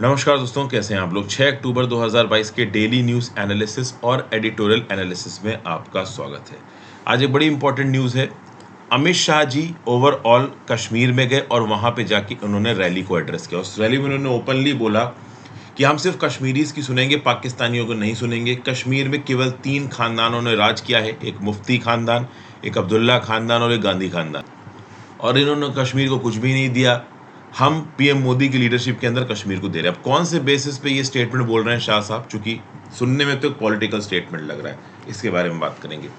नमस्कार दोस्तों, कैसे हैं आप लोग। 6 अक्टूबर 2022 के डेली न्यूज़ एनालिसिस और एडिटोरियल एनालिसिस में आपका स्वागत है। आज एक बड़ी इंपॉर्टेंट न्यूज़ है। अमित शाह जी ओवरऑल कश्मीर में गए और वहाँ पे जाके उन्होंने रैली को एड्रेस किया। उस रैली में उन्होंने ओपनली बोला कि हम सिर्फ कश्मीरीज़ की सुनेंगे, पाकिस्तानियों को नहीं सुनेंगे। कश्मीर में केवल 3 खानदानों ने राज किया है, एक मुफ्ती खानदान, एक अब्दुल्ला खानदान और एक गांधी खानदान, और इन्होंने कश्मीर को कुछ भी नहीं दिया। हम पीएम मोदी की लीडरशिप के अंदर कश्मीर को दे रहे हैं। अब कौन से बेसिस पे ये स्टेटमेंट बोल रहे हैं शाह साहब, चूंकि सुनने में तो एक पॉलिटिकल स्टेटमेंट लग रहा है, इसके बारे में बात करेंगे।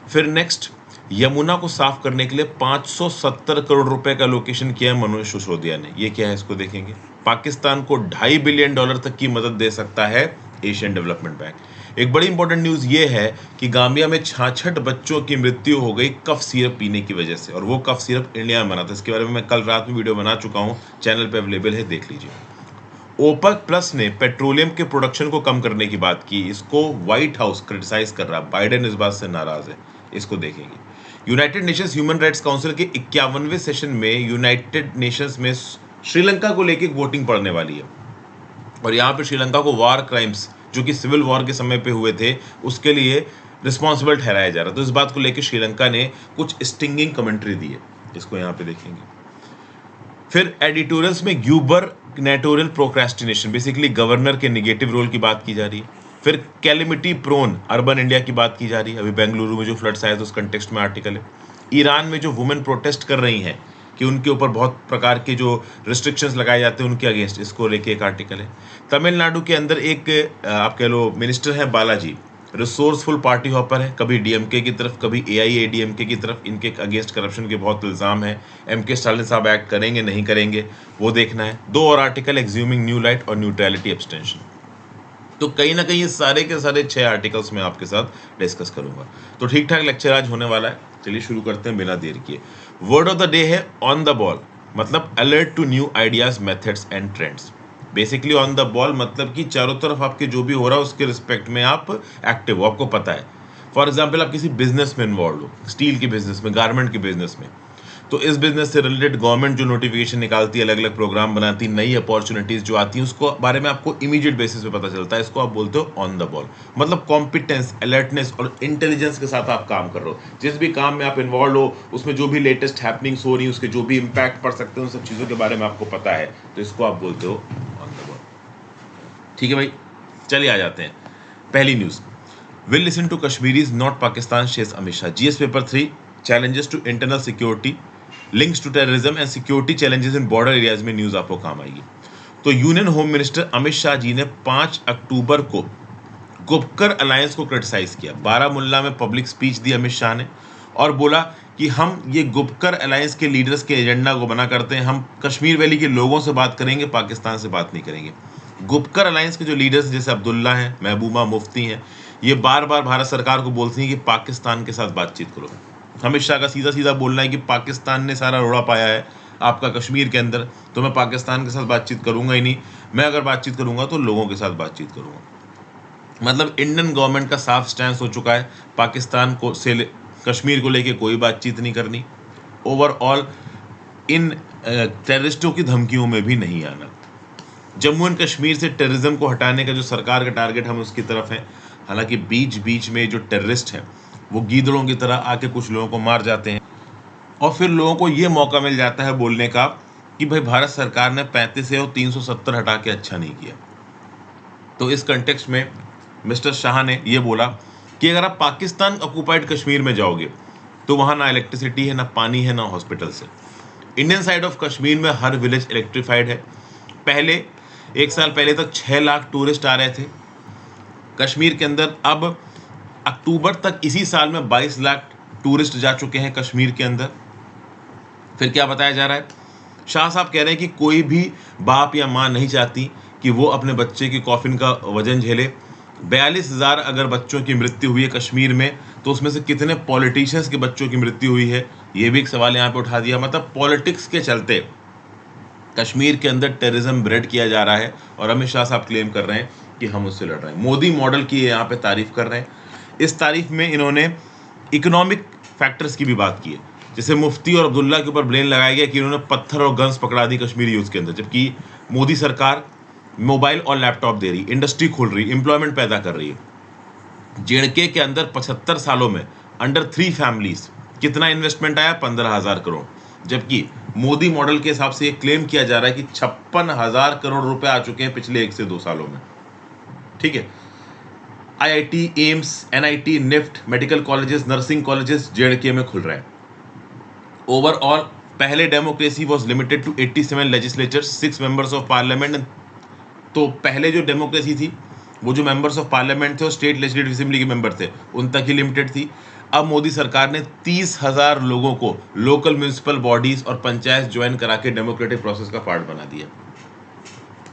फिर नेक्स्ट, यमुना को साफ करने के लिए 570 करोड़ रुपए का लोकेशन किया है मनोज सिसोदिया ने। ये क्या है, इसको देखेंगे। पाकिस्तान को $2.5 बिलियन तक की मदद दे सकता है एशियन डेवलपमेंट बैंक। एक बड़ी इंपॉर्टेंट न्यूज़ ये है कि गाम्बिया में 66 बच्चों की मृत्यु हो गई कफ सिरप पीने की वजह से, और वो कफ सिरप इंडिया में बना था। इसके बारे में मैं कल रात में वीडियो बना चुका हूँ, चैनल पे अवेलेबल है, देख लीजिए। ओपेक प्लस ने पेट्रोलियम के प्रोडक्शन को कम करने की बात की। इसको व्हाइट हाउस क्रिटिसाइज कर रहा है, बाइडेन इस बात से नाराज है, इसको देखेंगे। United Nations human rights council के 51वें सेशन में यूनाइटेड नेशंस में श्रीलंका को लेकर वोटिंग पड़ने वाली है, और यहाँ पे श्रीलंका को वार क्राइम्स जो कि सिविल वॉर के समय पे हुए थे उसके लिए रिस्पॉन्सिबल ठहराया जा रहा है। तो इस बात को लेकर श्रीलंका ने कुछ स्टिंगिंग कमेंट्री दी है, इसको यहाँ पे देखेंगे। फिर एडिटोरियल्स में ग्यूबरनेटोरियल प्रोक्रेस्टिनेशन, बेसिकली गवर्नर के निगेटिव रोल की बात की जा रही है। फिर कैलेमिटी प्रोन अर्बन इंडिया की बात की जा रही है। अभी बेंगलुरु में जो फ्लड्स आए थे उस कंटेक्स्ट में आर्टिकल है। ईरान में जो वुमेन प्रोटेस्ट कर रही हैं कि उनके ऊपर बहुत प्रकार के जो रिस्ट्रिक्शंस लगाए जाते हैं उनके अगेंस्ट, इसको लेके एक आर्टिकल है। तमिलनाडु के अंदर एक आप कह लो मिनिस्टर है बालाजी, रिसोर्सफुल पार्टी हॉपर है, कभी डीएमके की तरफ कभी एआईएडीएमके की तरफ। इनके अगेंस्ट करप्शन के बहुत इल्ज़ाम है। एमके स्टालिन साहब एक्ट करेंगे नहीं करेंगे वो देखना है। 2 और आर्टिकल, एग्ज्यूमिंग न्यू लाइट और न्यूट्रलिटी एब्सटेंशन। तो कहीं ना कहीं ये सारे के सारे 6 आर्टिकल्स मैं आपके साथ डिस्कस करूंगा। तो ठीक ठाक लेक्चर आज होने वाला है, चलिए शुरू करते हैं बिना देर किए। वर्ड ऑफ द डे है ऑन द बॉल, मतलब alert to new ideas, methods and trends. Basically on the ball मतलब कि चारों तरफ आपके जो भी हो रहा है उसके रिस्पेक्ट में आप एक्टिव हो, आपको पता है। फॉर एग्जाम्पल, आप किसी बिजनेस में इन्वॉल्व हो, स्टील के बिजनेस में, गारमेंट के बिजनेस में, तो इस बिजनेस से रिलेटेड गवर्नमेंट जो नोटिफिकेशन निकालती है, अलग अलग प्रोग्राम बनाती है, नई अपॉर्चुनिटीज जो आती हैं उसको बारे में आपको इमीडिएट बेसिस पे पता चलता है। इसको आप बोलते हो ऑन द बॉल, मतलब कॉम्पिटेंस, अलर्टनेस और इंटेलिजेंस के साथ आप काम कर रहे हो। जिस भी काम में आप इन्वॉल्व हो उसमें जो भी लेटेस्ट हैपनिंग्स हो रही है, उसके जो भी इम्पैक्ट पड़ सकते हैं, उन सब चीज़ों के बारे में आपको पता है, तो इसको आप बोलते हो ऑन द बॉल। ठीक है भाई, चलिए आ जाते हैं। पहली news, will listen to Kashmiris not Pakistan, says Amit Shah. GS paper 3, challenges to internal security, links to terrorism and security challenges in border areas में न्यूज़ आपको काम आएगी। तो union home minister Amit Shah ji ने 5 अक्टूबर को गुपकर अलायंस को क्रिटिसाइज किया। बारामुल्ला में पब्लिक स्पीच दी अमित शाह ने और बोला कि हम ये गुपकर अलायंस के लीडर्स के एजेंडा को बना करते हैं, हम कश्मीर वैली के लोगों से बात करेंगे, पाकिस्तान से बात नहीं करेंगे। गुपकर अलायंस के जो लीडर्स जैसे अब्दुल्ला हैं, महबूबा मुफ्ती हैं, ये बार बार भारत सरकार को बोलती हैं कि पाकिस्तान के साथ बातचीत करो। अमित शाह का सीधा सीधा बोलना है कि पाकिस्तान ने सारा रोड़ा पाया है आपका कश्मीर के अंदर, तो मैं पाकिस्तान के साथ बातचीत करूंगा ही नहीं। मैं अगर बातचीत करूंगा तो लोगों के साथ बातचीत करूंगा। मतलब इंडियन गवर्नमेंट का साफ स्टैंड हो चुका है, पाकिस्तान को से कश्मीर को लेके कोई बातचीत नहीं करनी। ओवरऑल इन टेररिस्टों की धमकियों में भी नहीं आना। जम्मू एंड कश्मीर से टेररिज्म को हटाने का जो सरकार का टारगेट, हम उसकी तरफ हैं। हालांकि बीच बीच में जो टेररिस्ट हैं वो गीदड़ों की तरह आके कुछ लोगों को मार जाते हैं, और फिर लोगों को ये मौका मिल जाता है बोलने का कि भाई भारत सरकार ने 35 से 370 हटा के अच्छा नहीं किया। तो इस कंटेक्स्ट में मिस्टर शाह ने ये बोला कि अगर आप पाकिस्तान ऑक्युपाइड कश्मीर में जाओगे तो वहाँ ना इलेक्ट्रिसिटी है, ना पानी है, ना हॉस्पिटल्स है। इंडियन साइड ऑफ कश्मीर में हर विलेज इलेक्ट्रीफाइड है। पहले 1 साल पहले तक 6 लाख टूरिस्ट आ रहे थे कश्मीर के अंदर, अब अक्टूबर तक इसी साल में 22 लाख टूरिस्ट जा चुके हैं कश्मीर के अंदर। फिर क्या बताया जा रहा है, शाह साहब कह रहे हैं कि कोई भी बाप या माँ नहीं चाहती कि वो अपने बच्चे की कॉफिन का वजन झेले। 42,000 अगर बच्चों की मृत्यु हुई है कश्मीर में, तो उसमें से कितने पॉलिटिशियंस के बच्चों की मृत्यु हुई है, ये भी एक सवाल यहाँ पे उठा दिया। मतलब पॉलिटिक्स के चलते कश्मीर के अंदर टेररिज्म ब्रेड किया जा रहा है, और अमित शाह साहब क्लेम कर रहे हैं कि हम उससे लड़ रहे हैं। मोदी मॉडल की यहाँ पे तारीफ कर रहे हैं। इस तारीफ में इन्होंने इकोनॉमिक फैक्टर्स की भी बात की है, जैसे मुफ्ती और अब्दुल्ला के ऊपर ब्लेम लगाया गया कि इन्होंने पत्थर और गन्स पकड़ा दी कश्मीरी यूथ के अंदर, जबकि मोदी सरकार मोबाइल और लैपटॉप दे रही, इंडस्ट्री खोल रही, एम्प्लॉयमेंट पैदा कर रही है। जेडके के अंदर 75 सालों में अंडर 3 फैमिलीज कितना इन्वेस्टमेंट आया? 15,000 करोड़। जबकि मोदी मॉडल के हिसाब से ये क्लेम किया जा रहा है कि 56,000 करोड़ रुपए आ चुके हैं पिछले 1 से 2 सालों में। ठीक है, IIT, AIIMS, NIT, NIFT, medical colleges, nursing colleges जेडके में खुल रहे हैं। ओवरऑल पहले democracy was limited to 87 legislature, 6 members of parliament. तो पहले जो डेमोक्रेसी थी वो जो मेंबर्स ऑफ पार्लियामेंट थे और स्टेट लेजिस्लेटिव असेंबली के मेंबर थे उन तक ही लिमिटेड थी। अब मोदी सरकार ने 30,000 लोगों को लोकल म्यूनिसिपल बॉडीज और पंचायत ज्वाइन करा के डेमोक्रेटिक प्रोसेस का पार्ट बना दिया।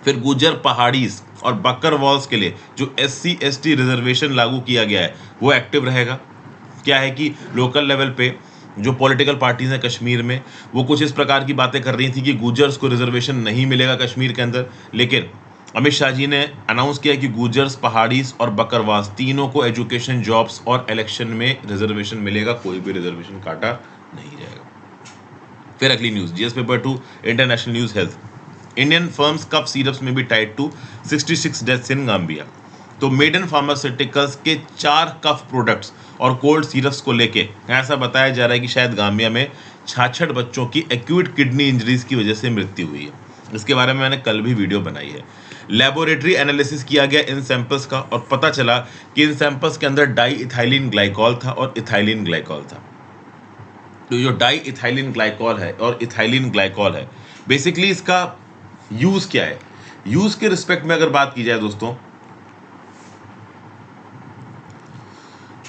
फिर गुर्जर पहाड़ीज और बकरवाल्स के लिए जो SC ST रिजर्वेशन लागू किया गया है वो एक्टिव रहेगा। क्या है कि लोकल लेवल पे जो पॉलिटिकल पार्टीज हैं कश्मीर में वो कुछ इस प्रकार की बातें कर रही थी कि गुर्जर्स को रिजर्वेशन नहीं मिलेगा कश्मीर के अंदर, लेकिन अमित शाह जी ने अनाउंस किया कि गुर्जर्स, पहाड़ीज और बकरवास तीनों को एजुकेशन, जॉब्स और इलेक्शन में रिजर्वेशन मिलेगा, कोई भी रिजर्वेशन काटा नहीं जाएगा। फिर अगली news, GS paper 2 international news health. Indian firms cough syrups में भी tied to 66 deaths in Gambia. तो मेडन फार्मास्यूटिकल्स के 4 कफ प्रोडक्ट्स और कोल्ड सिरप्स को लेके ऐसा बताया जा रहा है कि शायद गाम्बिया में 66 बच्चों की एक्यूट किडनी इंजरीज की वजह से मृत्यु हुई है। इसके बारे में मैंने कल भी वीडियो बनाई है। लेबोरेटरी एनालिसिस किया गया इन सैंपल्स का और पता चला कि इन सैंपल्स के अंदर डाई इथाइलिन ग्लाइकॉल था और इथाइलिन ग्लाइकॉल था। तो जो डाई इथाइलिन ग्लाइकॉल है और इथाइलिन ग्लाइकॉल है, बेसिकली इसका यूज क्या है? यूज के रिस्पेक्ट में अगर बात की जाए दोस्तों,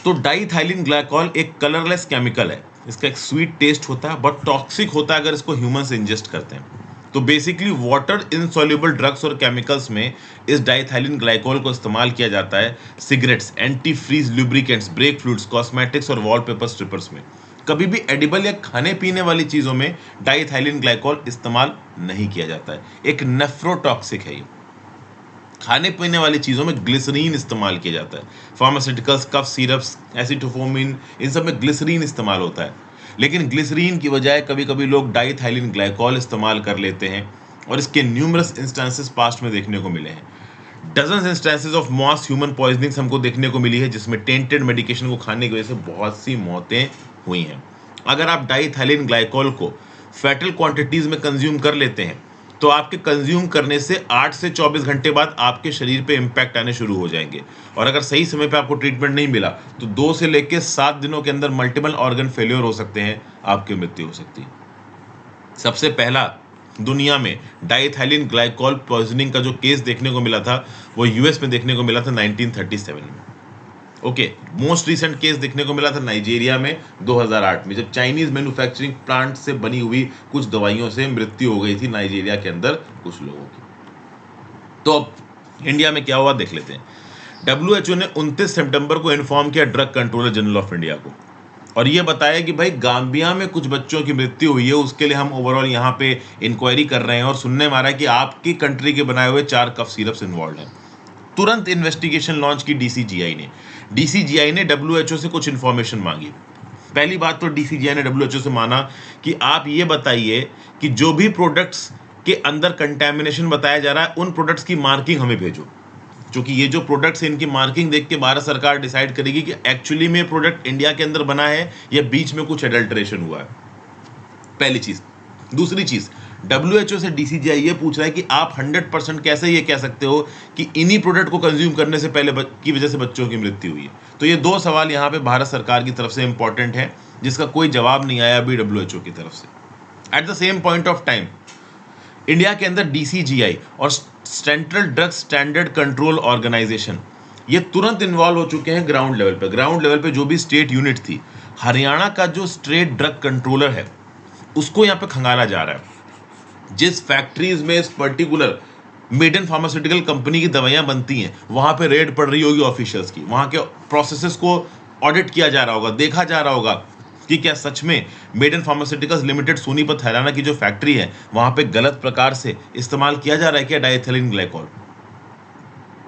तो डाइथाइलिन ग्लाइकॉल एक कलरलेस केमिकल है। इसका एक स्वीट टेस्ट होता है, बट टॉक्सिक होता है अगर इसको ह्यूमंस इंजेस्ट करते हैं। तो बेसिकली वाटर इनसॉल्युबल ड्रग्स और केमिकल्स में इस डाइथाइलिन ग्लाइकॉल को इस्तेमाल किया जाता है cigarettes, antifreeze lubricants, brake fluids, cosmetics और वॉलपेपर स्ट्रिपर्स में। कभी भी एडिबल या खाने पीने वाली चीज़ों में डाइथाइलिन ग्लाइकॉल इस्तेमाल नहीं किया जाता है। एक नेफ्रोटॉक्सिक है ये। खाने पीने वाली चीज़ों में ग्लिसरीन इस्तेमाल किया जाता है। फार्मास्यूटिकल्स, कफ सिरप्स, एसिटोफोमिन, इन सब में ग्लिसरीन इस्तेमाल होता है। लेकिन ग्लिसरीन की बजाय कभी कभी लोग डाइथाइलिन ग्लाइकॉल इस्तेमाल कर लेते हैं और इसके न्यूमरस इंस्टेंसेस पास्ट में देखने को मिले हैं। Dozens instances of mass human poisoning हमको देखने को मिली है, जिसमें टेंटेड मेडिकेशन को खाने की वजह से बहुत सी मौतें हुई हैं। अगर आप डाइथाइलिन ग्लाइकॉल को फैटल क्वांटिटीज़ में कंज्यूम कर लेते हैं तो आपके कंज्यूम करने से 8 से 24 घंटे बाद आपके शरीर पे इम्पैक्ट आने शुरू हो जाएंगे। और अगर सही समय पे आपको ट्रीटमेंट नहीं मिला तो 2 से लेकर 7 दिनों के अंदर मल्टीपल ऑर्गन फेलियर हो सकते हैं, आपकी मृत्यु हो सकती है। सबसे पहला दुनिया में डाइथाइलिन ग्लाइकॉल पॉइजनिंग का जो केस देखने को मिला था वो US में देखने को मिला था 1937 में। ओके, मोस्ट रिसेंट केस देखने को मिला था नाइजीरिया में 2008 में, जब चाइनीज मैन्युफैक्चरिंग प्लांट से बनी हुई कुछ दवाइयों से मृत्यु हो गई थी नाइजीरिया के अंदर कुछ लोगों की। तो अब इंडिया में क्या हुआ देख लेते हैं। WHO ने 29 सितंबर को इन्फॉर्म किया drug controller general of India को और ये बताया कि भाई गाम्बिया में कुछ बच्चों की मृत्यु हुई है, उसके लिए हम ओवरऑल यहाँ पे इंक्वायरी कर रहे हैं और सुनने में आ रहा है कि आपकी कंट्री के बनाए हुए 4 कफ सिरप्स इन्वॉल्व हैं। तुरंत इन्वेस्टिगेशन लॉन्च की DCGI ने WHO से कुछ इन्फॉर्मेशन मांगी। पहली बात तो DCGI ने WHO से माना कि आप ये बताइए कि जो भी प्रोडक्ट्स के अंदर कंटेमिनेशन बताया जा रहा है उन प्रोडक्ट्स की मार्किंग हमें भेजो, क्योंकि ये जो प्रोडक्ट्स हैं इनकी मार्किंग देख के भारत सरकार डिसाइड करेगी कि एक्चुअली में प्रोडक्ट इंडिया के अंदर बना है या बीच में कुछ एडल्ट्रेशन हुआ है। पहली चीज। दूसरी चीज, WHO से DCGI ये पूछ रहा है कि आप 100% कैसे ये कह सकते हो कि इन्हीं प्रोडक्ट को कंज्यूम करने से पहले की वजह से बच्चों की मृत्यु हुई है। तो ये 2 सवाल यहाँ पे भारत सरकार की तरफ से इंपॉर्टेंट है, जिसका कोई जवाब नहीं आया अभी WHO की तरफ से। At the same point of time India के अंदर DCGI और central drug standard control organisation ये तुरंत इन्वॉल्व हो चुके हैं ग्राउंड लेवल पे। ग्राउंड लेवल पे जो भी स्टेट यूनिट थी, हरियाणा का जो स्टेट ड्रग कंट्रोलर है उसको यहाँ पे खंगाला जा रहा है। जिस फैक्ट्रीज में इस पर्टिकुलर मेडन फार्मास्यूटिकल कंपनी की दवाइयां बनती हैं वहां पे रेड पड़ रही होगी ऑफिशियल्स की, वहां के प्रोसेसेस को ऑडिट किया जा रहा होगा, देखा जा रहा होगा कि क्या सच में Maiden Pharmaceuticals Limited Sonipat Haryana की जो फैक्ट्री है वहां पे गलत प्रकार से इस्तेमाल किया जा रहा है क्या डाइथाइलिन ग्लाइकॉल।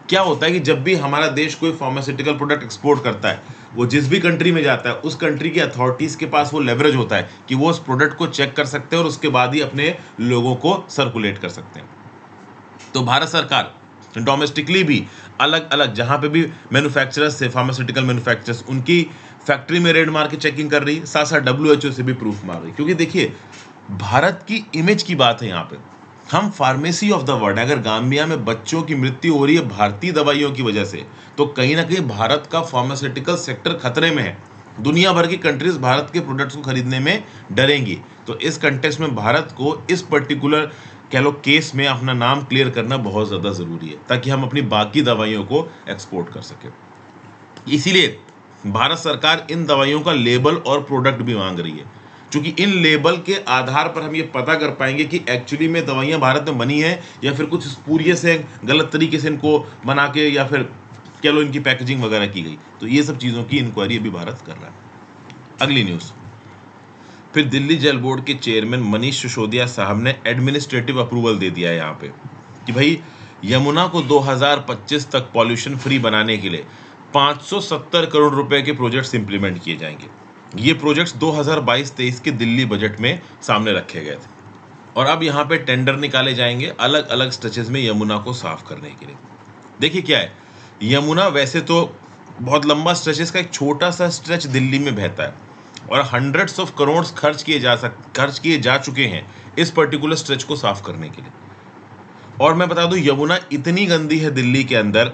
क्या होता है कि जब भी हमारा देश कोई फार्मास्यूटिकल प्रोडक्ट एक्सपोर्ट करता है, वो जिस भी कंट्री में जाता है उस कंट्री की अथॉरिटीज़ के पास वो लेवरेज होता है कि वो उस प्रोडक्ट को चेक कर सकते हैं और उसके बाद ही अपने लोगों को सर्कुलेट कर सकते हैं। तो भारत सरकार डोमेस्टिकली भी अलग अलग जहाँ पे भी मैन्युफैक्चरर्स है, फार्मास्यूटिकल मैन्युफैक्चरर्स, उनकी फैक्ट्री में रेड मार के चेकिंग कर रही है, साथ साथ WHO से भी प्रूफ मार रही है। क्योंकि देखिए, भारत की इमेज की बात है यहाँ पे, हम फार्मेसी ऑफ द वर्ल्ड। अगर गाम्बिया में बच्चों की मृत्यु हो रही है भारतीय दवाइयों की वजह से, तो कहीं ना कहीं भारत का फार्मास्यूटिकल सेक्टर खतरे में है। दुनिया भर की कंट्रीज भारत के प्रोडक्ट्स को खरीदने में डरेंगी। तो इस कंटेक्स्ट में भारत को इस पर्टिकुलर कह लो केस में अपना नाम क्लियर करना बहुत ज़्यादा ज़रूरी है, ताकि हम अपनी बाकी दवाइयों को एक्सपोर्ट कर सकें। इसीलिए भारत सरकार इन दवाइयों का लेबल और प्रोडक्ट भी मांग रही है, क्योंकि इन लेबल के आधार पर हम ये पता कर पाएंगे कि एक्चुअली में दवाइयाँ भारत में बनी है या फिर कुछ स्पूरियस से गलत तरीके से इनको बना के या फिर कह लो इनकी पैकेजिंग वगैरह की गई। तो ये सब चीज़ों की इंक्वायरी अभी भारत कर रहा है। अगली न्यूज़, फिर दिल्ली जल बोर्ड के चेयरमैन मनीष सिसोदिया साहब ने एडमिनिस्ट्रेटिव अप्रूवल दे दिया है यहाँ पे कि भाई यमुना को 2025 तक पॉल्यूशन फ्री बनाने के लिए 570 करोड़ रुपए के प्रोजेक्ट्स इंप्लीमेंट किए जाएंगे। ये प्रोजेक्ट्स 2022-23 के दिल्ली बजट में सामने रखे गए थे और अब यहाँ पे टेंडर निकाले जाएंगे अलग अलग स्ट्रेचेस में यमुना को साफ करने के लिए। देखिए क्या है, यमुना वैसे तो बहुत लंबा स्ट्रेच, इसका एक छोटा सा स्ट्रेच दिल्ली में बहता है और हंड्रेड्स ऑफ करोड़ खर्च किए जा चुके हैं इस पर्टिकुलर स्ट्रेच को साफ करने के लिए। और मैं बता दूं, यमुना इतनी गंदी है दिल्ली के अंदर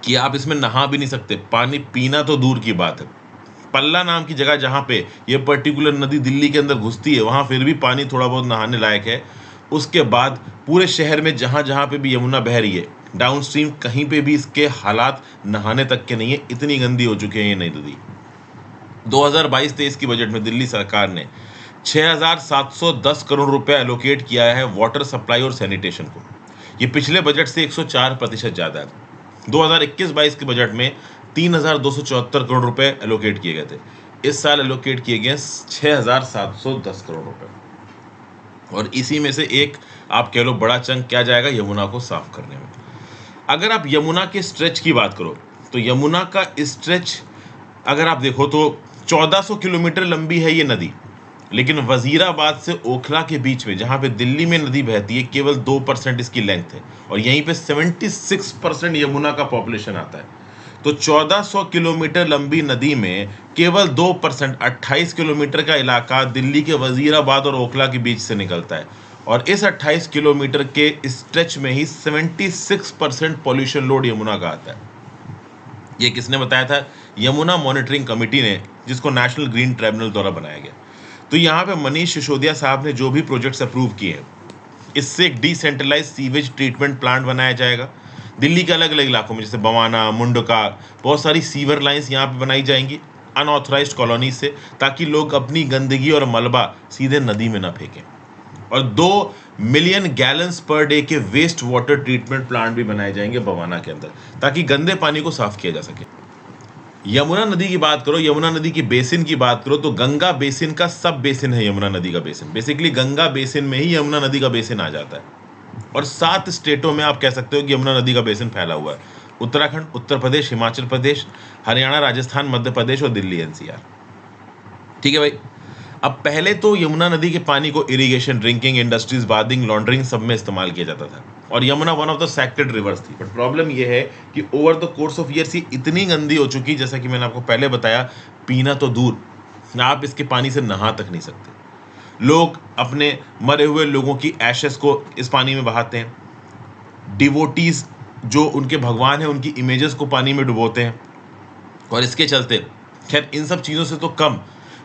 कि आप इसमें नहा भी नहीं सकते, पानी पीना तो दूर की बात है। पल्ला नाम की जगह जहाँ पे ये पर्टिकुलर नदी दिल्ली के अंदर घुसती है, वहाँ फिर भी पानी थोड़ा बहुत नहाने लायक है। उसके बाद पूरे शहर में जहाँ जहाँ पे भी यमुना बह रही है डाउन स्ट्रीम, कहीं पे भी इसके हालात नहाने तक के नहीं है, इतनी गंदी हो चुकी है ये नई नदी। 2022-23 की बजट में दिल्ली सरकार ने 6,710 करोड़ रुपए एलोकेट किया है वाटर सप्लाई और सैनिटेशन को। ये पिछले बजट से 104% ज़्यादा है। 2021-22 के बजट में 3,274 करोड़ रुपए एलोकेट किए गए थे। इस साल एलोकेट किए गए 6,710 करोड़ रुपए और इसी में से एक आप कह लो बड़ा चंक क्या जाएगा यमुना को साफ करने में। अगर आप यमुना के स्ट्रेच की बात करो तो यमुना का स्ट्रेच अगर आप देखो तो 1400 किलोमीटर लंबी है ये नदी, लेकिन वजीराबाद से ओखला के बीच में जहाँ पे दिल्ली में नदी बहती है केवल 2% इसकी लेंथ है और यहीं पे 76% यमुना का पॉपुलेशन आता है। तो 1400 किलोमीटर लंबी नदी में केवल 2% 28 किलोमीटर का इलाका दिल्ली के वजीराबाद और ओखला के बीच से निकलता है और इस 28 किलोमीटर के स्ट्रेच में ही 76% पॉल्यूशन लोड यमुना का आता है। ये किसने बताया था? यमुना मॉनिटरिंग कमेटी ने, जिसको नेशनल ग्रीन ट्राइब्यूनल द्वारा बनाया गया। तो यहाँ पे मनीष सिसोदिया साहब ने जो भी प्रोजेक्ट्स अप्रूव किए हैं, इससे एक डिसेंट्रलाइज सीवेज ट्रीटमेंट प्लांट बनाया जाएगा। दिल्ली के अलग अलग इलाकों में जैसे बवाना, मुंडका, बहुत सारी सीवर लाइंस यहाँ पे बनाई जाएंगी अनऑथराइज्ड कॉलोनी से, ताकि लोग अपनी गंदगी और मलबा सीधे नदी में ना फेंकें। और 2 मिलियन गैलन्स पर डे के वेस्ट वाटर ट्रीटमेंट प्लांट भी बनाए जाएंगे बवाना के अंदर, ताकि गंदे पानी को साफ किया जा सके। यमुना नदी की बात करो, यमुना नदी की बेसिन की बात करो तो गंगा बेसिन का सब बेसिन है यमुना नदी का बेसिन। बेसिकली गंगा बेसिन में ही यमुना नदी का बेसिन आ जाता है और 7 स्टेटों में आप कह सकते हो कि यमुना नदी का बेसिन फैला हुआ है। उत्तराखंड, उत्तर प्रदेश, हिमाचल प्रदेश, हरियाणा, राजस्थान, मध्य प्रदेश और दिल्ली NCR। ठीक है भाई। अब पहले तो यमुना नदी के पानी को irrigation, drinking, industries, bathing, laundering सब में इस्तेमाल किया जाता था और Yamuna one of the sacred reverse थी। बट प्रॉब्लम यह है कि over the course of years ये इतनी गंदी हो चुकी, जैसा कि मैंने आपको पहले बताया, पीना तो दूर, आप इसके पानी से नहा तक नहीं सकते। लोग अपने मरे हुए लोगों की एशेस को इस पानी में बहाते हैं। डिवोटीज जो उनके भगवान हैं उनकी इमेजेस को पानी में डुबोते हैं और इसके चलते, खैर इन सब चीज़ों से तो कम,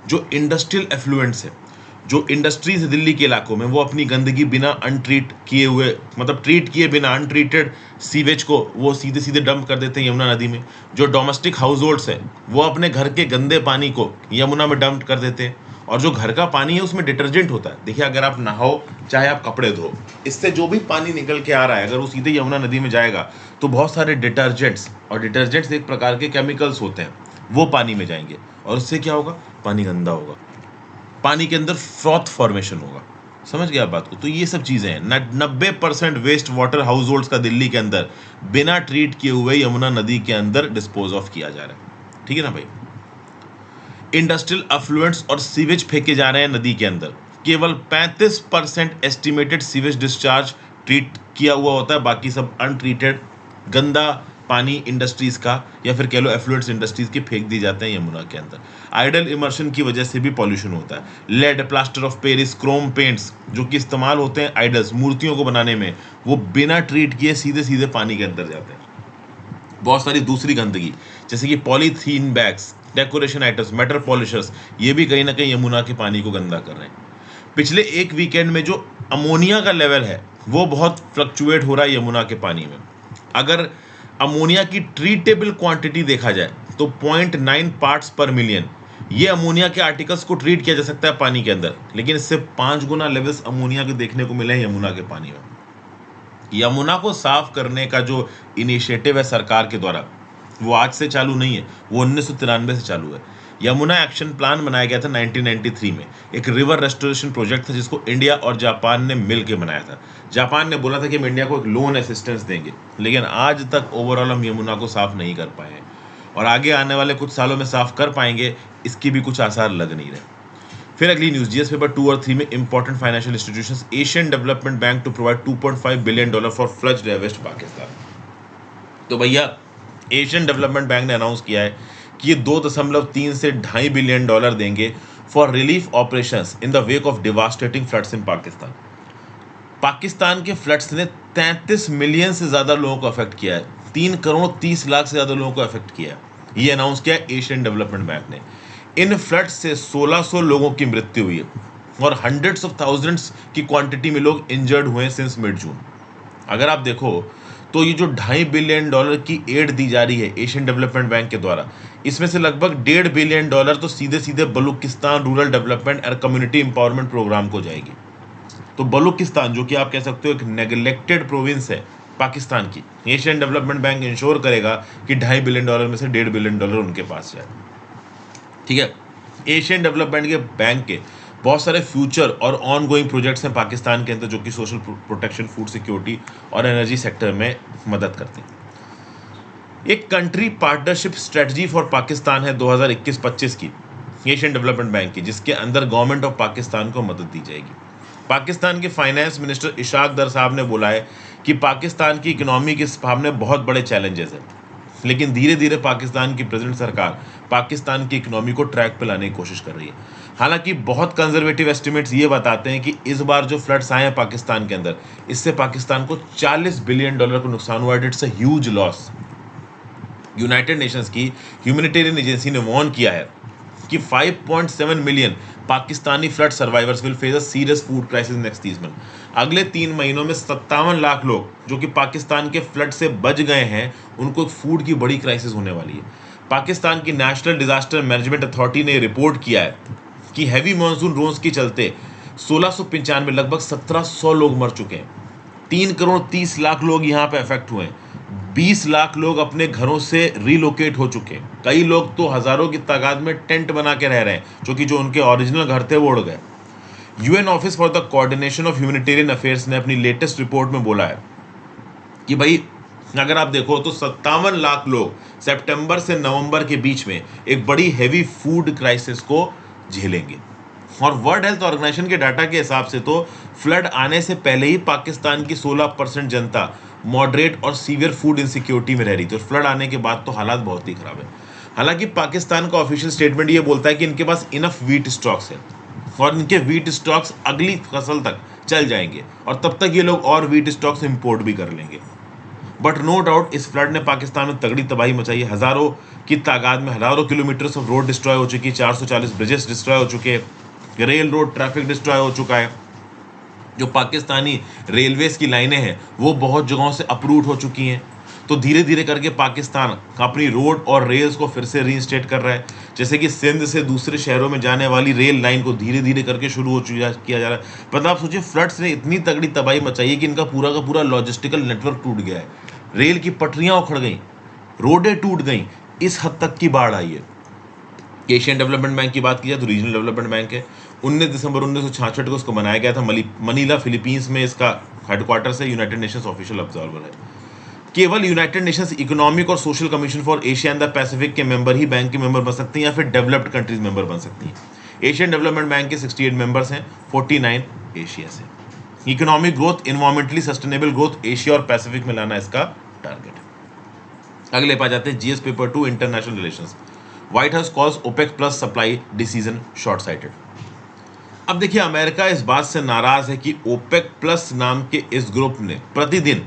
जो इंडस्ट्रियल एफ्लुएंट्स है, जो इंडस्ट्रीज है दिल्ली के इलाकों में, वो अपनी गंदगी बिना अनट्रीट किए हुए, मतलब ट्रीट किए बिना अनट्रीटेड सीवेज को वो सीधे सीधे डंप कर देते हैं यमुना नदी में। जो डोमेस्टिक हाउस होल्ड्स है वो अपने घर के गंदे पानी को यमुना में डंप कर देते हैं और जो घर का पानी है उसमें डिटर्जेंट होता है। देखिए, अगर आप नहाओ चाहे आप कपड़े धो, इससे जो भी पानी निकल के आ रहा है अगर वो सीधे यमुना नदी में जाएगा तो बहुत सारे डिटर्जेंट्स, और डिटर्जेंट्स एक प्रकार के केमिकल्स होते हैं, वो पानी में जाएंगे और उससे क्या होगा? पानी गंदा होगा, पानी के अंदर फ्रॉथ फॉर्मेशन होगा। समझ गया बात को? तो ये सब चीज़ें हैं। 90% वेस्ट वाटर हाउस होल्ड्स का दिल्ली के अंदर बिना ट्रीट किए हुए यमुना नदी के अंदर डिस्पोज ऑफ किया जा रहा है। ठीक है ना भाई? इंडस्ट्रियल अफ्लुएंट्स और सीवेज फेंके जा रहे हैं नदी के अंदर। केवल 35% एस्टिमेटेड सीवेज डिस्चार्ज ट्रीट किया हुआ होता है, बाकी सब अनट्रीटेड गंदा पानी इंडस्ट्रीज का या फिर कह लो एफ्लुएंट्स इंडस्ट्रीज के फेंक दी जाते हैं यमुना के अंदर। आइडल इमर्शन की वजह से भी पॉल्यूशन होता है। Lead, plaster of Paris, chrome paints जो कि इस्तेमाल होते हैं आइडल्स मूर्तियों को बनाने में, वो बिना ट्रीट किए सीधे सीधे पानी के अंदर जाते हैं। बहुत सारी दूसरी गंदगी जैसे कि polythene bags, decoration items, metal polishers, ये भी कहीं ना कहीं यमुना के पानी को गंदा कर रहे हैं। पिछले एक वीकेंड में जो अमोनिया का लेवल है वो बहुत फ्लक्चुएट हो रहा है यमुना के पानी में। अगर अमोनिया की ट्रीटेबल क्वांटिटी देखा जाए तो 0.9 पार्ट्स पर मिलियन ये अमोनिया के आर्टिकल्स को ट्रीट किया जा सकता है पानी के अंदर, लेकिन इससे 5 गुना लेवल्स अमोनिया के देखने को मिले हैं यमुना के पानी में। यमुना को साफ करने का जो इनिशिएटिव है सरकार के द्वारा वो आज से चालू नहीं है, वो 1993 से चालू है। यमुना एक्शन प्लान बनाया गया था 1993 में। एक रिवर रेस्टोरेशन प्रोजेक्ट था जिसको इंडिया और जापान ने मिलकर बनाया था। जापान ने बोला था कि हम इंडिया को एक लोन असिस्टेंस देंगे, लेकिन आज तक ओवरऑल हम यमुना को साफ नहीं कर पाए हैं और आगे आने वाले कुछ सालों में साफ कर पाएंगे इसकी भी कुछ आसार लग नहीं रहे। फिर अगली न्यूज, जीएस पेपर 2 और 3 में important financial institutions, Asian Development Bank to provide $2.5 billion for flood ravaged Pakistan. तो भैया एशियन डेवलपमेंट बैंक ने अनाउंस किया है कि ये 2.3 से $2.5 बिलियन देंगे for relief operations in the wake of devastating floods in Pakistan. Pakistan के फ्लड्स ने 33 मिलियन से ज़्यादा लोगों को अफेक्ट किया है, 3 करोड़ 30 लाख से ज़्यादा लोगों को अफेक्ट किया है। ये अनाउंस किया है एशियन डेवलपमेंट बैंक ने। इन फ्लड्स से 1600 लोगों की मृत्यु हुई है और हंड्रेड्स ऑफ थाउजेंड्स की क्वांटिटी में लोग इंजर्ड हुए हैं सिंस मिड जून। अगर आप देखो तो ये जो $2.5 बिलियन की एड दी जा रही है एशियन डेवलपमेंट बैंक के द्वारा, इसमें से लगभग $1.5 बिलियन तो सीधे सीधे बलूचिस्तान रूरल डेवलपमेंट और कम्युनिटी एम्पावरमेंट प्रोग्राम को जाएगी। तो बलूचिस्तान जो कि आप कह सकते हो एक नेग्लेक्टेड प्रोविंस है पाकिस्तान की, एशियन डेवलपमेंट बैंक इंश्योर करेगा कि $2.5 बिलियन में से $1.5 बिलियन उनके पास जाए। ठीक है, एशियन डेवलपमेंट के बैंक के बहुत सारे फ्यूचर और ऑन गोइंग प्रोजेक्ट्स हैं पाकिस्तान के अंदर जो कि सोशल प्रोटेक्शन, फूड सिक्योरिटी और एनर्जी सेक्टर में मदद करते हैं। एक country partnership strategy for Pakistan है 2021-25 की एशियन डेवलपमेंट बैंक की, जिसके अंदर गवर्नमेंट ऑफ पाकिस्तान को मदद दी जाएगी। पाकिस्तान के फाइनेंस मिनिस्टर इशाक दर साहब ने बोला है कि पाकिस्तान की इकोनॉमी के सामने बहुत बड़े चैलेंजेस हैं, लेकिन धीरे धीरे पाकिस्तान की प्रेजेंट सरकार पाकिस्तान की इकोनॉमी को ट्रैक पे लाने की कोशिश कर रही है। हालांकि बहुत कंजर्वेटिव एस्टिमेट्स ये बताते हैं कि इस बार जो फ्लड्स आए हैं पाकिस्तान के अंदर, इससे पाकिस्तान को $40 बिलियन का नुकसान हुआ है। It's a huge loss. United Nations की ह्यूमैनिटेरियन एजेंसी ने वार्न किया है कि 5.7 million Pakistani flood survivors will face a serious food crisis next 30 month. अगले 3 महीनों में 57 लाख लोग जो कि पाकिस्तान के फ्लड से बच गए हैं, उनको फूड की बड़ी क्राइसिस होने वाली है। पाकिस्तान की नेशनल डिजास्टर मैनेजमेंट अथॉरिटी ने रिपोर्ट किया है कि हैवी मानसून रोन्स के चलते 1695 लगभग 1700 लोग मर चुके हैं, 3 करोड़ 30 लाख लोग यहाँ पे अफेक्ट हुए हैं, 20 लाख लोग अपने घरों से रिलोकेट हो चुके हैं, कई लोग तो हजारों की तादाद में टेंट बना के रह रहे हैं, क्योंकि जो उनके ओरिजिनल घर थे वो उड़ गए। UN office for the coordination of humanitarian affairs ने अपनी लेटेस्ट रिपोर्ट में बोला है कि भाई अगर आप देखो तो 57 लाख लोग सितंबर से नवंबर के बीच में एक बड़ी हैवी फूड क्राइसिस को झेलेंगे। और वर्ल्ड हेल्थ ऑर्गेनाइजेशन के डाटा के हिसाब से तो फ्लड आने से पहले ही पाकिस्तान की 16% जनता मॉडरेट और सीवियर फूड इनसिक्योरिटी में रह रही थी, और फ्लड आने के बाद तो हालात बहुत ही खराब है। हालांकि पाकिस्तान का ऑफिशियल स्टेटमेंट ये बोलता है कि इनके पास इनफ वीट स्टॉक्स है और इनके वीट स्टॉक्स अगली फसल तक चल जाएंगे और तब तक ये लोग और वीट स्टॉक्स इंपोर्ट भी कर लेंगे। बट नो डाउट इस फ्लड ने पाकिस्तान में तगड़ी तबाही मचाई है। हज़ारों की तादाद में हज़ारों किलोमीटर्स ऑफ रोड डिस्ट्रॉय हो चुकी है, 440 ब्रिजेस डिस्ट्रॉय हो चुके हैं, रेल रोड ट्रैफिक डिस्ट्रॉय हो चुका है, जो पाकिस्तानी रेलवेज की लाइनें हैं वो बहुत जगहों से अपरूट हो चुकी हैं। तो धीरे धीरे करके पाकिस्तान अपनी रोड और रेल्स को फिर से रीइंस्टेट कर रहा है, जैसे कि सिंध से दूसरे शहरों में जाने वाली रेल लाइन को धीरे धीरे करके शुरू हो किया जा रहा है। मतलब आप सोचिए फ्लड्स ने इतनी तगड़ी तबाही मचाई है कि इनका पूरा का पूरा लॉजिस्टिकल नेटवर्क टूट गया है, रेल की पटरियाँ उखड़ गई, रोडें टूट गई, इस हद तक की बाढ़ आई है। एशियन डेवलपमेंट बैंक की बात की जाए तो रीजनल डेवलपमेंट बैंक है, 19 दिसंबर 1966 को उसको बनाया गया था। मनीला फिलीपींस में इसका हेडक्वार्टर है, यूनाइटेड नेशंस ऑफिशियल ऑब्जर्वर है। केवल यूनाइटेड नेशंस इकोनॉमिक और social commission for Asia and the Pacific के मेंबर ही बैंक के मेंबर बन सकते हैं या फिर डेवलप्ड कंट्रीज मेंबर बन सकती हैं। एशियन डेवलपमेंट बैंक के 68 मेंबर्स हैं, 49 एशिया से। Economic growth, environmentally sustainable growth Asia और पैसिफिक में लाना इसका टारगेट है। अगले पे आ जाते हैं GS paper 2 international relations. White House calls OPEC plus supply decision short sighted. अब देखिए, अमेरिका इस बात से नाराज है कि ओपेक प्लस नाम के इस ग्रुप ने प्रतिदिन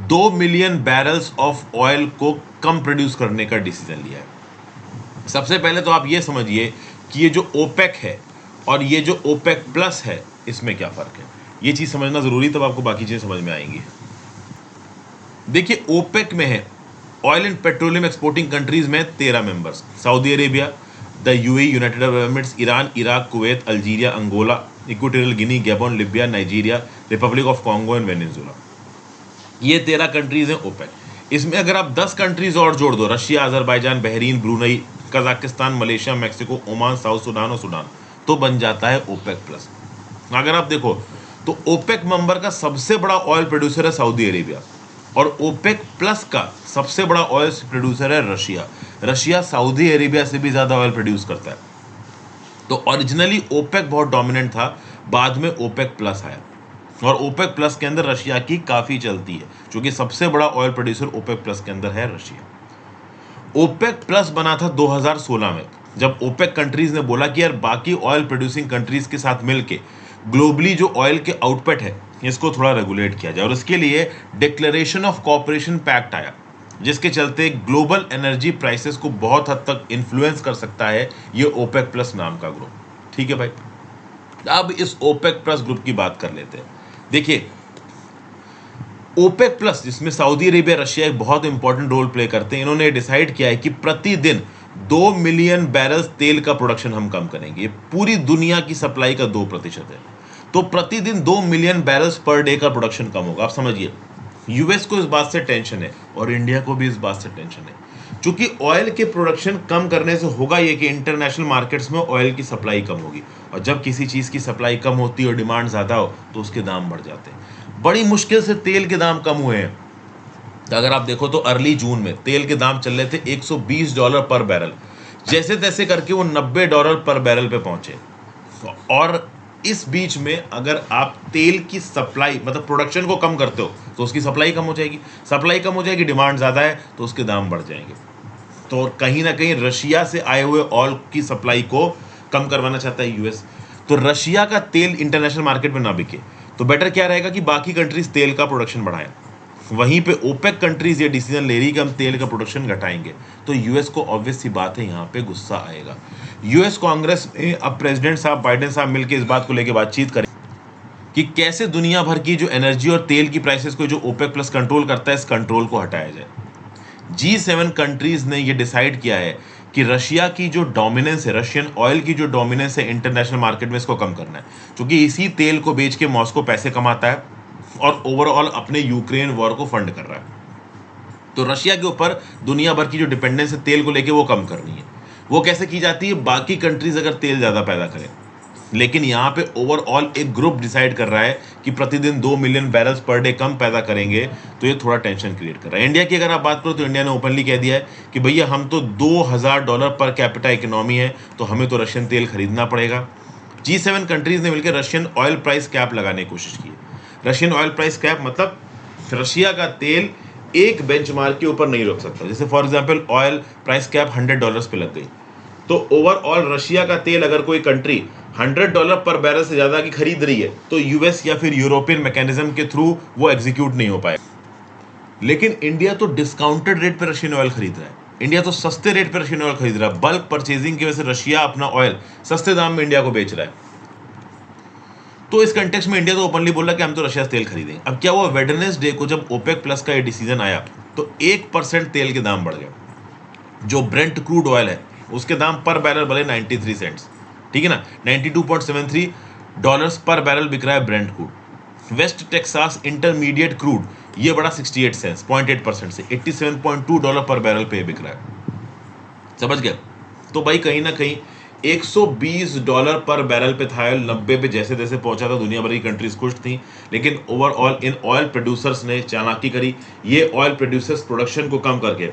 2 मिलियन बैरल्स ऑफ ऑयल को कम प्रोड्यूस करने का डिसीजन लिया है। सबसे पहले तो आप ये समझिए कि ये जो ओपेक है और ये जो ओपेक प्लस है, इसमें क्या फर्क है। ये चीज समझना जरूरी, तब आपको बाकी चीजें समझ में आएंगी। देखिए, ओपेक में है oil and petroleum exporting countries में 13 members, Saudi Arabia, the UAE, United Arab Emirates, Iran, Iraq, Kuwait, Algeria, Angola, Equatorial Guinea, Gabon, Libya, Nigeria, Republic of Congo and Venezuela. ये 13 कंट्रीज हैं ओपेक। इसमें अगर आप 10 countries और जोड़ दो, Russia, Azerbaijan, Bahrain, Brunei, Kazakhstan, Malaysia, Mexico, Oman, south Sudan और Sudan, तो बन जाता है ओपेक प्लस। अगर आप देखो तो ओपेक मेंबर का सबसे बड़ा ऑयल प्रोड्यूसर है सऊदी अरेबिया और ओपेक प्लस का सबसे बड़ा ऑयल प्रोड्यूसर है रशिया। रशिया सऊदी अरेबिया से भी ज्यादा ऑयल प्रोड्यूस करता है। तो ओरिजिनली ओपेक बहुत डोमिनेंट था, बाद में ओपेक प्लस आया और ओपेक प्लस के अंदर रशिया की काफी चलती है, क्योंकि सबसे बड़ा ऑयल प्रोड्यूसर ओपेक प्लस के अंदर है रशिया। ओपेक प्लस बना था 2016 में, जब ओपेक कंट्रीज ने बोला कि यार बाकी ऑयल प्रोड्यूसिंग कंट्रीज के साथ मिलके ग्लोबली जो ऑयल के आउटपुट है इसको थोड़ा रेगुलेट किया जाए, और उसके लिए डिक्लेरेशन ऑफ कोऑपरेशन पैक्ट आया, जिसके चलते ग्लोबल एनर्जी प्राइसेस को बहुत हद तक इन्फ्लुएंस कर सकता है ये ओपेक प्लस नाम का ग्रुप। ठीक है भाई, अब इस ओपेक प्लस ग्रुप की बात कर लेते हैं। देखिए, ओपेक प्लस जिसमें सऊदी अरेबिया, रशिया एक बहुत इंपॉर्टेंट रोल प्ले करते हैं, इन्होंने डिसाइड किया है कि प्रतिदिन 2 मिलियन बैरल्स तेल का प्रोडक्शन हम कम करेंगे। पूरी दुनिया की सप्लाई का 2% है, तो प्रतिदिन 2 मिलियन बैरल्स पर डे का प्रोडक्शन कम होगा। आप समझिए, यूएस को इस बात से टेंशन है और इंडिया को भी इस बात से टेंशन है, क्योंकि ऑयल के प्रोडक्शन कम करने से होगा ये कि इंटरनेशनल मार्केट्स में ऑयल की सप्लाई कम होगी, और जब किसी चीज़ की सप्लाई कम होती है और डिमांड ज़्यादा हो तो उसके दाम बढ़ जाते हैं। बड़ी मुश्किल से तेल के दाम कम हुए हैं। अगर आप देखो तो अर्ली जून में तेल के दाम चल रहे थे $120 पर बैरल, जैसे तैसे करके वो $90 पर बैरल पे पहुंचे। और इस बीच में अगर आप तेल की सप्लाई मतलब प्रोडक्शन को कम करते हो तो उसकी सप्लाई कम हो जाएगी, सप्लाई कम हो जाएगी, डिमांड ज़्यादा है तो उसके दाम बढ़ जाएंगे। तो कहीं ना कहीं रशिया से आए हुए ऑयल की सप्लाई को कम करवाना चाहता है यूएस, तो रशिया का तेल इंटरनेशनल मार्केट में ना बिके तो बेटर क्या रहेगा कि बाकी कंट्रीज तेल का प्रोडक्शन बढ़ाएं। वहीं पे ओपेक कंट्रीज ये डिसीजन ले रही कि हम तेल का प्रोडक्शन घटाएंगे, तो यूएस को ऑब्वियस सी बात है यहाँ पे गुस्सा आएगा। यूएस कांग्रेस में अब प्रेसिडेंट साहब बाइडेन साहब मिलकर इस बात को लेकर बातचीत करें कि कैसे दुनिया भर की जो एनर्जी और तेल की प्राइसेस को जो ओपेक प्लस कंट्रोल करता है, इस कंट्रोल को हटाया जाए। G7 कंट्रीज ने ये डिसाइड किया है कि रशिया की जो डोमिनेंस है, रशियन ऑयल की जो डोमिनेंस है इंटरनेशनल मार्केट में, इसको कम करना है, क्योंकि इसी तेल को बेच के मॉस्को पैसे कमाता है और ओवरऑल अपने यूक्रेन वॉर को फंड कर रहा है। तो रशिया के ऊपर दुनिया भर की जो डिपेंडेंस है तेल को लेके वो कम करनी है। वो कैसे की जाती है? बाकी कंट्रीज अगर तेल ज़्यादा पैदा करें, लेकिन यहाँ पे ओवरऑल एक ग्रुप डिसाइड कर रहा है कि प्रतिदिन 2 मिलियन बैरल्स पर डे कम पैदा करेंगे, तो ये थोड़ा टेंशन क्रिएट कर रहा है। इंडिया की अगर आप बात करो तो इंडिया ने ओपनली कह दिया है कि भैया हम तो $2000 पर कैपिटा इकोनॉमी है, तो हमें तो रशियन तेल खरीदना पड़ेगा। G7 कंट्रीज ने मिलकर रशियन ऑयल प्राइस कैप लगाने की कोशिश की है। रशियन ऑयल प्राइस कैप मतलब रशिया का तेल एक बेंचमार्क के ऊपर नहीं रुक सकता। जैसे for example oil price cap $100 पे लग गई, तो ओवरऑल रशिया का तेल अगर कोई कंट्री $100 पर बैरल से ज़्यादा की खरीद रही है तो यूएस या फिर यूरोपियन मैकेनिज्म के थ्रू वो एग्जीक्यूट नहीं हो पाएगा। लेकिन इंडिया तो डिस्काउंटेड रेट पर रशियन ऑयल खरीद रहा है, इंडिया तो सस्ते रेट पर रशियन ऑयल खरीद रहा है। बल्क परचेजिंग की वजह से रशिया अपना ऑयल सस्ते दाम में इंडिया को बेच रहा है। तो इस कंटेक्स्ट में इंडिया तो ओपनली बोल रहा है कि हम तो रशिया से तेल खरीदेंगे। अब क्या हुआ, वेडनेसडे को जब ओपेक प्लस का ये डिसीजन आया तो 1% तेल के दाम बढ़ गए। जो ब्रेंट क्रूड ऑयल है उसके दाम पर बैरल बढ़े 93 सेंट्स, ठीक है ना, $92.73 पर बैरल बिक रहा है Brent crude. West Texas intermediate crude ये बढ़ा 68 सेंट्स 0.8% से $87.2 पर बैरल पे बिक रहा है। समझ गए? तो भाई कहीं ना कहीं $120 पर बैरल पे था ऑयल, 90 पे जैसे तैसे पहुंचा था। दुनिया भर की कंट्रीज खुश थी, लेकिन ओवरऑल इन ऑयल प्रोड्यूसर्स ने चालाकी करी। ये ऑयल प्रोड्यूसर्स प्रोडक्शन को कम करके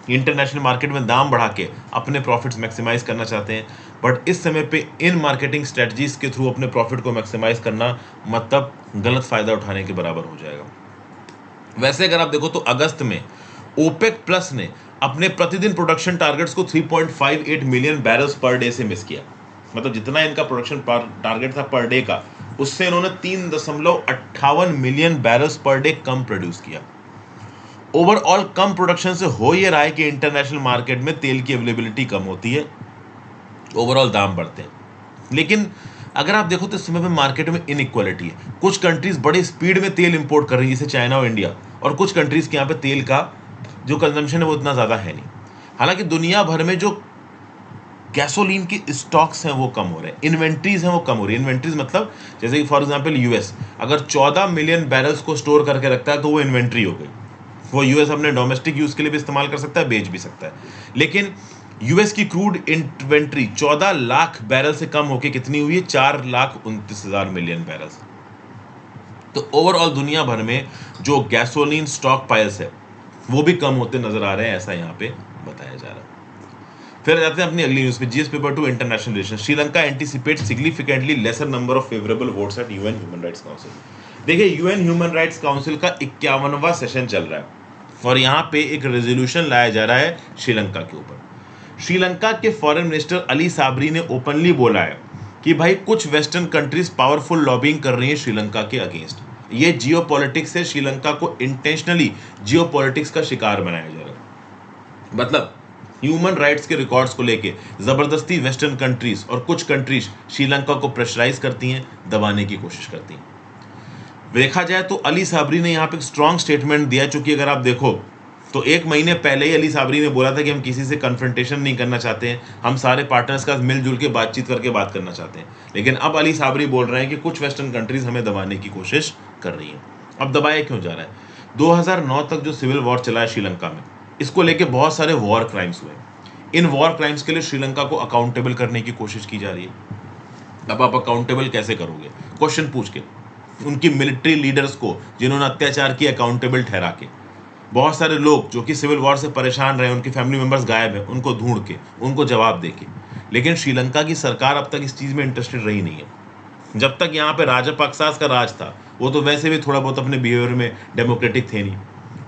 इंटरनेशनल मार्केट में दाम बढ़ा के अपने प्रॉफिट्स मैक्सिमाइज करना चाहते हैं। बट इस समय पे इन मार्केटिंग स्ट्रेटजीज के थ्रू अपने प्रॉफिट को मैक्सिमाइज करना मतलब गलत फायदा उठाने के बराबर हो जाएगा। वैसे अगर आप देखो तो अगस्त में ओपेक प्लस ने अपने प्रतिदिन प्रोडक्शन टारगेट्स को 3.58 मिलियन बैरल्स पर डे से मिस किया। मतलब जितना इनका प्रोडक्शन टारगेट था पर डे का, उससे इन्होंने 3.58 मिलियन बैरल्स पर डे कम प्रोड्यूस किया। ओवरऑल कम प्रोडक्शन से हो ये रहा है कि इंटरनेशनल मार्केट में तेल की अवेलेबिलिटी कम होती है, ओवरऑल दाम बढ़ते हैं। लेकिन अगर आप देखो तो इस समय पे मार्केट में इनइक्वालिटी है। कुछ कंट्रीज बड़ी स्पीड में तेल इंपोर्ट कर रही है, जैसे चाइना और इंडिया, और कुछ कंट्रीज के यहाँ पे तेल का जो कंजम्पशन है वो इतना ज़्यादा है नहीं। हालांकि दुनिया भर में जो गैसोलीन के स्टॉक्स हैं वो कम हो रहे हैं, इन्वेंट्रीज हैं वो कम हो रही है। इन्वेंट्रीज मतलब जैसे कि फॉर एग्जांपल यूएस अगर 14 मिलियन बैरल्स को स्टोर करके रखता है तो वो इन्वेंट्री हो गई। वो यूएस अपने डोमेस्टिक यूज के लिए भी इस्तेमाल कर सकता है, बेच भी सकता है। लेकिन यूएस की क्रूड इन्वेंट्री 14 लाख बैरल से कम होकर कितनी हुई है? 4,29,000 मिलियन बैरल्स। तो ओवरऑल दुनिया भर में जो गैसोलीन स्टॉक पाइल्स है वो भी कम होते नजर आ रहे हैं, ऐसा यहाँ पे बताया जा रहा है। फिर जाते हैं अपनी अगली न्यूज पे, GS paper 2 international relation. Sri Lanka anticipate significantly laser number of favourable votes eight UN human rights council. देखिए यूएन ह्यूमन राइट्स काउंसिल का 51वां सेशन चल रहा है और यहाँ पे एक रेजोल्यूशन लाया जा रहा है श्रीलंका के ऊपर। श्रीलंका के फॉरेन मिनिस्टर अली साबरी ने ओपनली बोला है कि भाई कुछ वेस्टर्न कंट्रीज पावरफुल लॉबिंग कर रही है श्रीलंका के अगेंस्ट। ये जियोपॉलिटिक्स से श्रीलंका को इंटेंशनली जियोपॉलिटिक्स का शिकार बनाया जा रहा है। मतलब ह्यूमन राइट्स के रिकॉर्ड्स को लेके जबरदस्ती वेस्टर्न कंट्रीज और कुछ कंट्रीज श्रीलंका को प्रेशराइज करती हैं, दबाने की कोशिश करती हैं। देखा जाए तो अली साबरी ने यहाँ पे एक स्ट्रॉन्ग स्टेटमेंट दिया, चूंकि अगर आप देखो तो 1 महीने पहले ही अली साबरी ने बोला था कि हम किसी से कन्फ्रंटेशन नहीं करना चाहते हैं, हम सारे पार्टनर्स का मिलजुल के बातचीत करके बात करना चाहते हैं। लेकिन अब अली साबरी बोल रहे हैं कि कुछ वेस्टर्न कंट्रीज हमें दबाने की कोशिश कर रही हैं। अब दबाया क्यों जा रहा है? 2009 तक जो सिविल वॉर चला है श्रीलंका में, इसको लेके बहुत सारे वॉर क्राइम्स हुए। इन वॉर क्राइम्स के लिए श्रीलंका को अकाउंटेबल करने की कोशिश की जा रही है। अब आप अकाउंटेबल कैसे करोगे? क्वेश्चन पूछ के उनकी मिलिट्री लीडर्स को जिन्होंने अत्याचार किए अकाउंटेबल ठहरा के, बहुत सारे लोग जो कि सिविल वॉर से परेशान रहे, उनके फैमिली मेंबर्स गायब हैं, उनको ढूंढ के उनको जवाब दे के। लेकिन श्रीलंका की सरकार अब तक इस चीज़ में इंटरेस्टेड रही नहीं है। जब तक यहाँ पे राजापक्सास का राज था वो तो वैसे भी थोड़ा बहुत अपने बिहेवियर में डेमोक्रेटिक थे नहीं,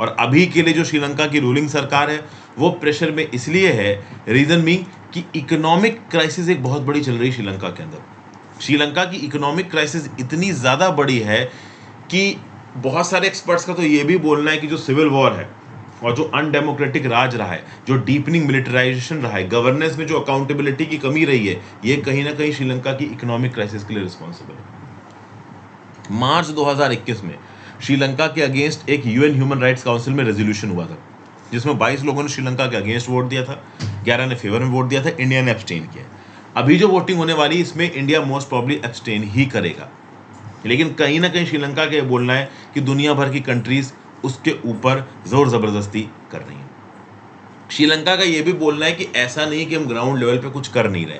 और अभी के लिए जो श्रीलंका की रूलिंग सरकार है वो प्रेशर में इसलिए है, रीजन मीन कि इकोनॉमिक क्राइसिस एक बहुत बड़ी चल रही है श्रीलंका के अंदर। श्रीलंका की इकोनॉमिक क्राइसिस इतनी ज़्यादा बड़ी है कि बहुत सारे एक्सपर्ट्स का तो ये भी बोलना है कि जो सिविल वॉर है और जो अनडेमोक्रेटिक राज रहा है, जो डीपनिंग मिलिटराइजेशन रहा है, गवर्नेंस में जो अकाउंटेबिलिटी की कमी रही है, ये कहीं ना कहीं श्रीलंका की इकोनॉमिक क्राइसिस के लिए रिस्पॉन्सिबल है। मार्च 2021 में श्रीलंका के अगेंस्ट एक यूएन ह्यूमन राइट्स काउंसिल में रेजोल्यूशन हुआ था, जिसमें 22 लोगों ने श्रीलंका के अगेंस्ट वोट दिया था, 11 ने फेवर में वोट दिया था, इंडिया ने एब्सटेन किया। अभी जो वोटिंग होने वाली है इसमें इंडिया मोस्ट प्रॉब्ली एब्सटेन ही करेगा। लेकिन कहीं ना कहीं श्रीलंका का ये बोलना है कि दुनिया भर की कंट्रीज उसके ऊपर जोर जबरदस्ती कर रही हैं। श्रीलंका का ये भी बोलना है कि ऐसा नहीं कि हम ग्राउंड लेवल पे कुछ कर नहीं रहे।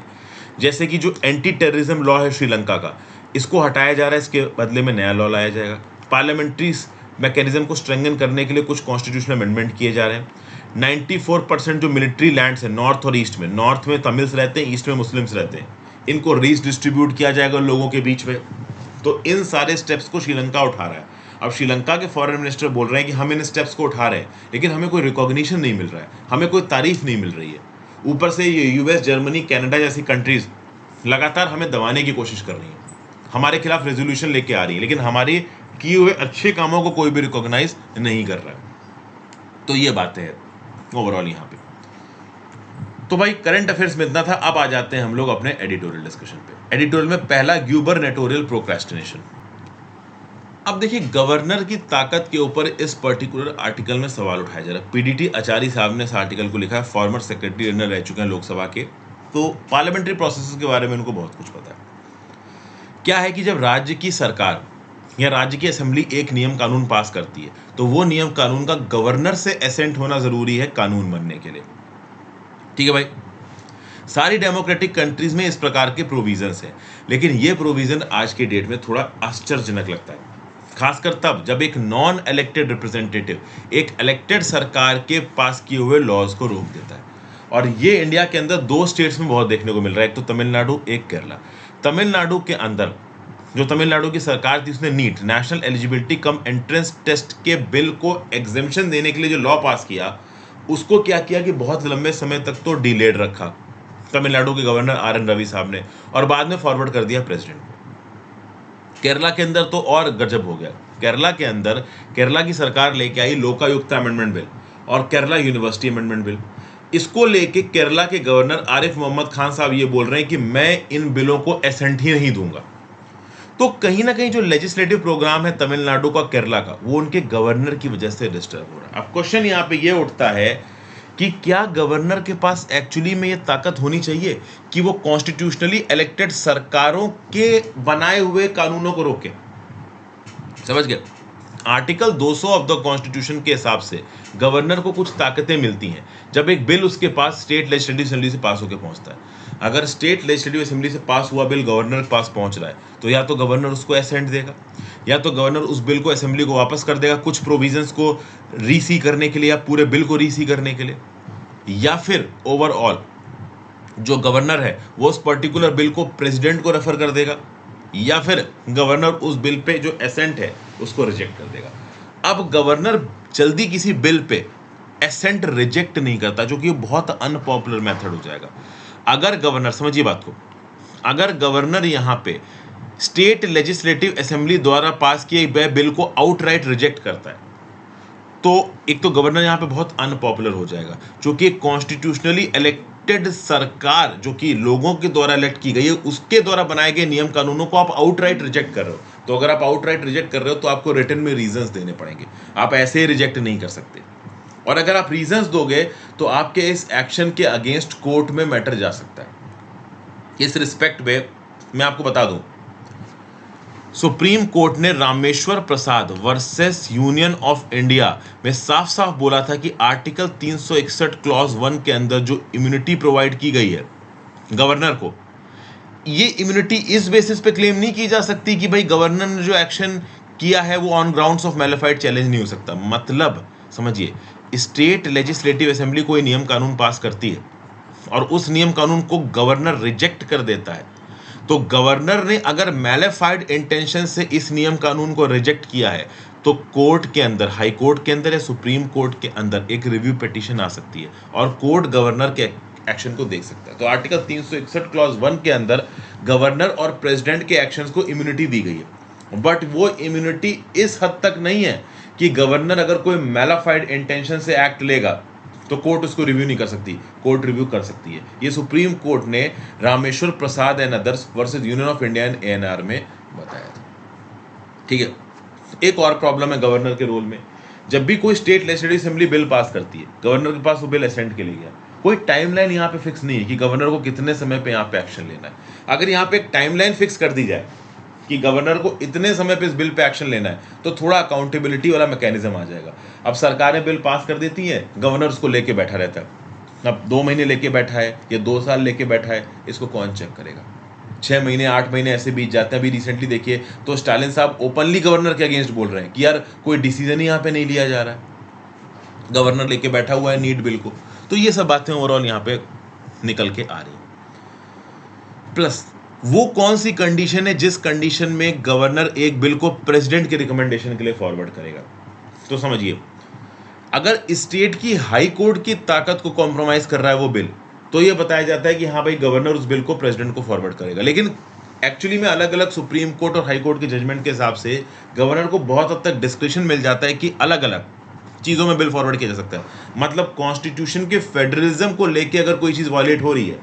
जैसे कि जो एंटी टेररिज्म लॉ है श्रीलंका का, इसको हटाया जा रहा है, इसके बदले में नया लॉ लाया जाएगा। पार्लियामेंट्री मैकेनिज्म को स्ट्रेंथन करने के लिए कुछ कॉन्स्टिट्यूशनल अमेंडमेंट किए जा रहे हैं। 94% जो मिलिट्री लैंड्स है नॉर्थ और ईस्ट में, नॉर्थ में तमिल्स रहते हैं, ईस्ट में मुस्लिम्स रहते हैं, इनको रीडिस्ट्रीब्यूट किया जाएगा लोगों के बीच में। तो इन सारे स्टेप्स को श्रीलंका उठा रहा है। अब श्रीलंका के फॉरेन मिनिस्टर बोल रहे हैं कि हम इन स्टेप्स को उठा रहे हैं, लेकिन हमें कोई रिकॉग्निशन नहीं मिल रहा है, हमें कोई तारीफ नहीं मिल रही है। ऊपर से ये यूएस, जर्मनी, कनाडा जैसी कंट्रीज लगातार हमें दबाने की कोशिश कर रही हैं, हमारे खिलाफ रेजोल्यूशन लेके आ रही है, लेकिन हमारे किए हुए अच्छे कामों को कोई भी रिकॉग्नाइज नहीं कर रहा है। तो ये बातें हैं ओवरऑल यहाँ पे। तो भाई करंट अफेयर्स में इतना था। अब आ जाते हैं हम लोग अपने एडिटोरियल डिस्कशन पे। एडिटोरियल में पहला, ग्यूबरनेटोरियल प्रोक्रेस्टिनेशन। अब देखिए गवर्नर की ताकत के ऊपर इस पर्टिकुलर आर्टिकल में सवाल उठाया जा रहा है। पीडीटी आचार्य साहब ने इस आर्टिकल को लिखा है, फॉर्मर सेक्रेटरी जनरल रह चुके हैं लोकसभा के, तो पार्लियामेंट्री प्रोसेस के बारे में उनको बहुत कुछ पता है। क्या है कि जब राज्य की सरकार या राज्य की असेंबली एक नियम कानून पास करती है तो वो नियम कानून का गवर्नर से एसेंट होना जरूरी है कानून बनने के लिए। ठीक है भाई, सारी डेमोक्रेटिक कंट्रीज में इस प्रकार के प्रोविजंस हैं, लेकिन ये प्रोविजन आज के डेट में थोड़ा आश्चर्यजनक लगता है, खासकर तब जब एक नॉन इलेक्टेड रिप्रेजेंटेटिव एक इलेक्टेड सरकार के पास किए हुए लॉज को रोक देता है। और ये इंडिया के अंदर 2 स्टेट्स में बहुत देखने को मिल रहा है, एक तो तमिलनाडु, एक केरला। तमिलनाडु के अंदर जो तमिलनाडु की सरकार थी उसने NEET, national eligibility cum entrance test के बिल को एग्जेम्पशन देने के लिए जो लॉ पास किया, उसको क्या किया कि बहुत लंबे समय तक तो डिलेड रखा तमिलनाडु के गवर्नर RN रवि साहब ने, और बाद में फॉरवर्ड कर दिया प्रेसिडेंट को। केरला के अंदर तो और गजब हो गया। केरला के अंदर केरला की सरकार लेके आई लोकायुक्ता अमेंडमेंट बिल और केरला यूनिवर्सिटी अमेंडमेंट बिल। इसको लेके केरला के गवर्नर आरिफ मोहम्मद खान साहब ये बोल रहे हैं कि मैं इन बिलों को एसेंट ही नहीं दूंगा। तो कहीं ना कहीं जो लेजिस्लेटिव प्रोग्राम है तमिलनाडु का, केरला का, वो उनके गवर्नर की वजह से डिस्टर्ब हो रहा है। अब क्वेश्चन यहाँ पे ये उठता है कि क्या गवर्नर के पास एक्चुअली में ये ताकत होनी चाहिए कि वो कॉन्स्टिट्यूशनली इलेक्टेड सरकारों के बनाए हुए कानूनों को रोके? समझ गए? आर्टिकल 200 ऑफ द कॉन्स्टिट्यूशन के हिसाब से गवर्नर को कुछ ताकतें मिलती हैं जब एक बिल उसके पास स्टेट लेजिस्लेटिव असेंबली से पास होकर पहुंचता है। अगर स्टेट लेजिस्लेटिव असेंबली से पास हुआ बिल गवर्नर के पास पहुंच रहा है तो या तो गवर्नर उसको एसेंट देगा, या तो गवर्नर उस बिल को असेंबली को वापस कर देगा कुछ प्रोविजंस को रीसी करने के लिए या पूरे बिल को रीसी करने के लिए, या फिर ओवरऑल जो गवर्नर है वो उस पर्टिकुलर बिल को प्रेसिडेंट को रेफर कर देगा, या फिर गवर्नर उस बिल पे जो एसेंट है उसको रिजेक्ट कर देगा। अब गवर्नर जल्दी किसी बिल पे एसेंट रिजेक्ट नहीं करता, जो कि बहुत अनपॉपुलर मेथड हो जाएगा। अगर गवर्नर, समझिए बात को, अगर गवर्नर यहाँ पे स्टेट लेजिस्लेटिव असेंबली द्वारा पास किए गए बिल को आउटराइट रिजेक्ट करता है तो एक तो गवर्नर यहाँ पे बहुत अनपॉपुलर हो जाएगा, क्योंकि कॉन्स्टिट्यूशनली इलेक्टेड सरकार जो कि लोगों के द्वारा इलेक्ट की गई है उसके द्वारा बनाए गए नियम कानूनों को आप आउटराइट रिजेक्ट कर रहे हो। तो अगर आप आउटराइट रिजेक्ट कर रहे हो तो आपको रिटन में रीजंस देने पड़ेंगे, आप ऐसे ही रिजेक्ट नहीं कर सकते। और अगर आप रीजंस दोगे तो आपके इस एक्शन के अगेंस्ट कोर्ट में मैटर जा सकता है। इस रिस्पेक्ट में मैं आपको बता दूं, सुप्रीम कोर्ट ने रामेश्वर प्रसाद वर्सेस यूनियन ऑफ इंडिया में साफ साफ बोला था कि आर्टिकल 361 क्लॉज 1 के अंदर जो इम्यूनिटी प्रोवाइड की गई है गवर्नर को, ये इम्यूनिटी इस बेसिस पे क्लेम नहीं की जा सकती कि भाई गवर्नर ने जो एक्शन किया है वो ऑन ग्राउंड्स ऑफ मैलिफाइड चैलेंज नहीं हो सकता। मतलब समझिए, स्टेट लेजिस्लेटिव असेंबली कोई नियम कानून पास करती है और उस नियम कानून को गवर्नर रिजेक्ट कर देता है, तो गवर्नर ने अगर मैलिफाइड इंटेंशन से इस नियम कानून को रिजेक्ट किया है तो कोर्ट के अंदर, हाई कोर्ट के अंदर या सुप्रीम कोर्ट के अंदर एक रिव्यू पिटीशन आ सकती है और कोर्ट गवर्नर के एक्शन को देख सकता है। तो आर्टिकल 361 क्लॉज 1 के अंदर गवर्नर और प्रेसिडेंट के एक्शंस को इम्यूनिटी दी गई है, बट वो इम्यूनिटी इस हद तक नहीं है कि गवर्नर अगर कोई मैलिफाइड इंटेंशन से एक्ट लेगा तो कोर्ट उसको रिव्यू नहीं कर सकती, कोर्ट रिव्यू कर सकती है। ये सुप्रीम कोर्ट ने Rameshwar Prasad and others versus Union of India and ANR में बताया था। ठीक है, एक और प्रॉब्लम है गवर्नर के रोल में। जब भी कोई state legislative assembly bill pass करती है, गवर्नर के पास वो बिल असेंट के लिए गया, कोई टाइमलाइन यहाँ पे फिक्स नहीं है कि गवर्नर को कितने समय पे यहाँ पे एक्शन लेना है। अगर यहाँ पे एक टाइमलाइन फिक्स कर दी जाए कि गवर्नर को इतने समय पे इस बिल पे एक्शन लेना है तो थोड़ा अकाउंटेबिलिटी वाला मैकेनिज्म आ जाएगा। अब सरकारें बिल पास कर देती हैं, गवर्नर उसको लेके बैठा रहता है। अब 2 महीने लेके बैठा है या 2 साल लेके बैठा है, इसको कौन चेक करेगा? 6 महीने 8 महीने ऐसे बीत जाते हैं। अभी रिसेंटली देखिए तो स्टालिन साहब ओपनली गवर्नर के अगेंस्ट बोल रहे हैं कि यार कोई डिसीजन ही यहाँ पे नहीं लिया जा रहा है, गवर्नर लेके बैठा हुआ है नीट बिल को। तो ये सब बातें ओवरऑल यहाँ पे निकल के आ रही है। प्लस वो कौन सी कंडीशन है जिस कंडीशन में गवर्नर एक बिल को प्रेसिडेंट के रिकमेंडेशन के लिए फॉरवर्ड करेगा? तो समझिए, अगर स्टेट की हाई कोर्ट की ताकत को कॉम्प्रोमाइज कर रहा है वो बिल, तो ये बताया जाता है कि हाँ भाई गवर्नर उस बिल को प्रेसिडेंट को फॉरवर्ड करेगा। लेकिन एक्चुअली में अलग अलग सुप्रीम कोर्ट और हाई कोर्ट के जजमेंट के हिसाब से गवर्नर को बहुत हद तक डिस्क्रिप्शन मिल जाता है कि अलग अलग चीज़ों में बिल फॉरवर्ड किया जा सकता है। मतलब कॉन्स्टिट्यूशन के फेडरलिज्म को लेके अगर कोई चीज़ वायलेट हो रही है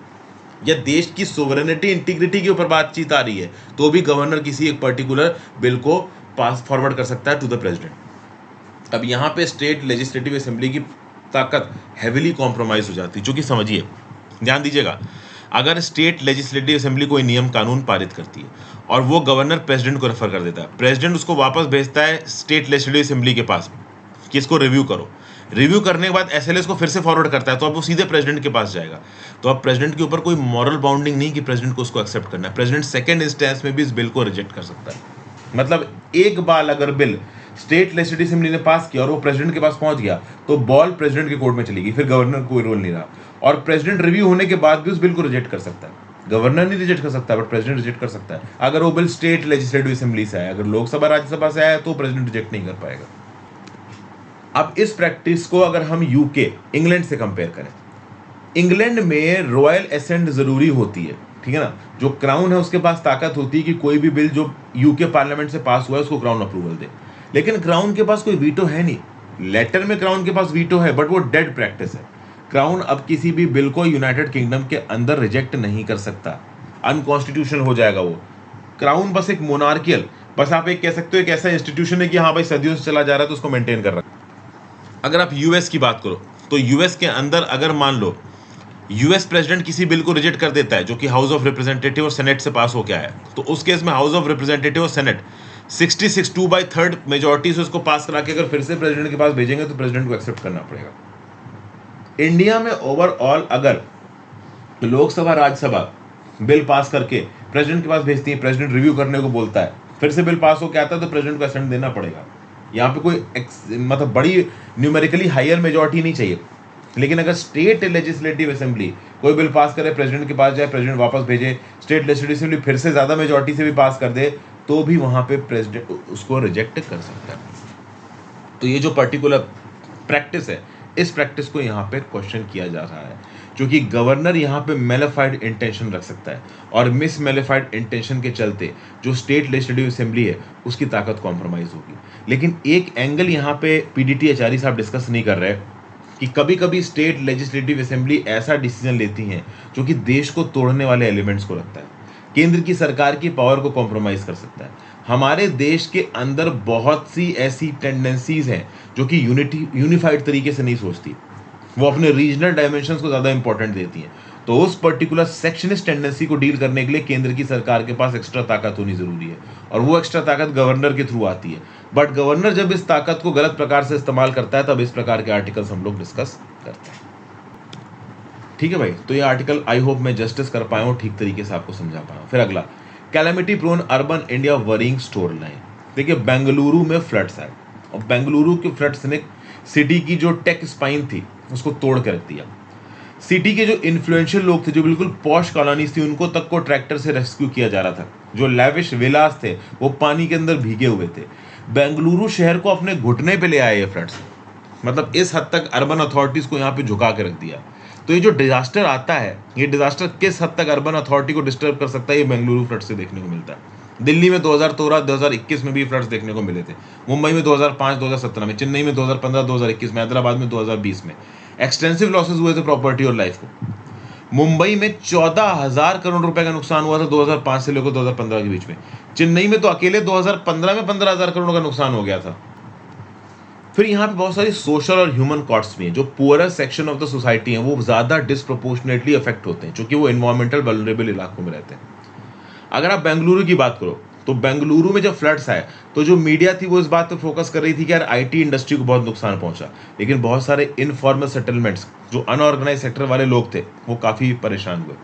या देश की सोवरेनिटी इंटीग्रिटी के ऊपर बातचीत आ रही है तो भी गवर्नर किसी एक पर्टिकुलर बिल को पास फॉरवर्ड कर सकता है टू द प्रेसिडेंट। अब यहाँ पे स्टेट लेजिस्लेटिव असेंबली की ताकत हेविली कॉम्प्रोमाइज हो जाती है, क्योंकि समझिए, ध्यान दीजिएगा, अगर स्टेट लेजिस्लेटिव असेंबली कोई नियम कानून पारित करती है और वो गवर्नर प्रेसिडेंट को रेफर कर देता है, प्रेसिडेंट उसको वापस भेजता है स्टेट लेजिस्लेटिव असेंबली के पास कि इसको रिव्यू करो। रिव्यू करने के बाद SLS को फिर से फॉरवर्ड करता है तो अब वो सीधे प्रेसिडेंट के पास जाएगा। तो अब प्रेसिडेंट के ऊपर कोई मॉरल बाउंडिंग नहीं कि प्रेसिडेंट को उसको एक्सेप्ट करना है। प्रेसिडेंट सेकंड इंस्टेंस में भी इस बिल को रिजेक्ट कर सकता है। मतलब एक बार अगर बिल स्टेट लेजिस्लेटिव असेंबली ने पास किया और वो प्रेसिडेंट के पास पहुंच गया तो बॉल प्रेसिडेंट के कोर्ट में चलेगी, फिर गवर्नर कोई रोल नहीं रहा। और प्रेसिडेंट रिव्यू होने के बाद भी उस बिल को रिजेक्ट कर सकता है। गवर्नर नहीं रिजेक्ट कर सकता बट प्रेसिडेंट रिजेक्ट कर सकता है। अगर वो बिल स्टेट लेजिस्लेटिव असेंबली से आया, अगर लोकसभा राज्यसभा से आया तो प्रेसिडेंट रिजेक्ट नहीं कर पाएगा। अब इस प्रैक्टिस को अगर हम यूके इंग्लैंड से कंपेयर करें, इंग्लैंड में रॉयल एसेंट जरूरी होती है, ठीक है ना। जो क्राउन है उसके पास ताकत होती है कि कोई भी बिल जो यूके पार्लियामेंट से पास हुआ है उसको क्राउन अप्रूवल दे, लेकिन क्राउन के पास कोई वीटो है नहीं। लेटर में क्राउन के पास वीटो है बट वो डेड प्रैक्टिस है। क्राउन अब किसी भी बिल को यूनाइटेड किंगडम के अंदर रिजेक्ट नहीं कर सकता, अनकॉन्स्टिट्यूशनल हो जाएगा वो। क्राउन बस एक मोनार्कियल, बस आप एक कह सकते हो एक ऐसा इंस्टीट्यूशन है कि हाँ भाई सदियों से चला जा रहा है तो उसको मेंटेन कर रहा है। अगर आप यूएस की बात करो तो यूएस के अंदर अगर मान लो यूएस प्रेसिडेंट किसी बिल को रिजेक्ट कर देता है जो कि हाउस ऑफ रिप्रेजेंटेटिव और सेनेट से पास होकर आया, तो उस केस में हाउस ऑफ रिप्रेजेंटेटिव और सेनेट 66 2/3 मेजोरिटी से उसको पास करा के अगर फिर से प्रेसिडेंट के पास भेजेंगे तो प्रेसिडेंट को एक्सेप्ट करना पड़ेगा। इंडिया में ओवरऑल अगर लोकसभा राज्यसभा बिल पास करके प्रेसिडेंट के पास भेजती है, प्रेसिडेंट रिव्यू करने को बोलता है, फिर से बिल पास होकर आता है तो प्रेसिडेंट को असेंट देना पड़ेगा। यहाँ पे कोई मतलब बड़ी न्यूमेरिकली हायर मेजोरिटी नहीं चाहिए। लेकिन अगर स्टेट लेजिस्लेटिव असेंबली कोई बिल पास करे, प्रेसिडेंट के पास जाए, प्रेसिडेंट वापस भेजे, स्टेट लेजिस्लेटिव असेंबली फिर से ज्यादा मेजोरिटी से भी पास कर दे तो भी वहां पे प्रेसिडेंट उसको रिजेक्ट कर सकता है। तो ये जो पर्टिकुलर प्रैक्टिस है, इस प्रैक्टिस को यहाँ पे क्वेश्चन किया जा रहा है, क्योंकि गवर्नर यहाँ पे मेलिफाइड इंटेंशन रख सकता है और मिस मेलिफाइड इंटेंशन के चलते जो स्टेट लेजिस्लेटिव असेंबली है उसकी ताकत कॉम्प्रोमाइज होगी। लेकिन एक एंगल यहाँ पे पीडीटी आचार्य साहब डिस्कस नहीं कर रहे कि कभी कभी स्टेट लेजिस्लेटिव असेंबली ऐसा डिसीजन लेती हैं जो कि देश को तोड़ने वाले एलिमेंट्स को रखता है, केंद्र की सरकार की पावर को कॉम्प्रोमाइज कर सकता है। हमारे देश के अंदर बहुत सी ऐसी टेंडेंसीज हैं जो कि यूनिफाइड तरीके से नहीं सोचती, वो अपने रीजनल डायमेंशंस को ज़्यादा इंपॉर्टेंट देती हैं। तो उस पर्टिकुलर सेक्शनिस्ट टेंडेंसी को डील करने के लिए केंद्र की सरकार के पास एक्स्ट्रा ताकत होनी जरूरी है और वो एक्स्ट्रा ताकत गवर्नर के थ्रू आती है। बट गवर्नर जब इस ताकत को गलत प्रकार से इस्तेमाल करता है तब इस प्रकार के आर्टिकल्स हम लोग डिस्कस करते हैं। ठीक है भाई, तो ये आर्टिकल आई होप मैं जस्टिस कर पाया हूँ, ठीक तरीके से आपको समझा पाया हूँ। फिर अगला, calamity prone urban India worrying storyline. देखिए बेंगलुरु में फ्लड्स आए और बेंगलुरु के फ्लड्स ने सिटी की जो टेक स्पाइन थी उसको तोड़ के रख दिया। सिटी के जो इन्फ्लुएंशियल लोग थे, जो बिल्कुल पॉश कॉलोनीज थी, उनको तक को ट्रैक्टर से रेस्क्यू किया जा रहा था। जो लैविश विलास थे वो पानी के अंदर भीगे हुए थे। बेंगलुरु शहर को अपने घुटने पे ले आए ये फ्लड्स, मतलब इस हद तक अर्बन अथॉरिटीज को यहाँ पे झुका के रख दिया। तो ये जो डिजास्टर आता है, ये डिजास्टर किस हद तक अर्बन अथॉरिटी को डिस्टर्ब कर सकता है, ये बेंगलुरु फ्लड से देखने को मिलता है। दिल्ली में 2013-2021 में भी फ्लड्स देखने को मिले थे, मुंबई में 2005-2017 में, चेन्नई में 2015-2021 में, हैदराबाद में 2020 में एक्सटेंसिव लॉसेस हुए थे प्रॉपर्टी और लाइफ को। मुंबई में 14,000 करोड़ रुपए का नुकसान हुआ था 2005 से लेकर 2015 के बीच में। चेन्नई में तो अकेले 2015 में 15,000 करोड़ का नुकसान हो गया था। फिर यहाँ पे बहुत सारी सोशल और ह्यूमन कॉस्ट भी हैं। जो poorer section of the society है वो ज़्यादा डिस्प्रोपोर्शनेटली अफेक्ट होते हैं, क्योंकि वो इन्वायरमेंटल वल्नरेबल इलाकों में रहते हैं। अगर आप बेंगलुरु की बात करो तो बेंगलुरु में जब फ्लड्स आए तो जो मीडिया थी वो इस बात पर फोकस कर रही थी कि यार आईटी इंडस्ट्री को बहुत नुकसान पहुंचा, लेकिन बहुत सारे इनफॉर्मल सेटलमेंट्स, जो अनऑर्गेनाइज सेक्टर वाले लोग थे, वो काफ़ी परेशान हुए।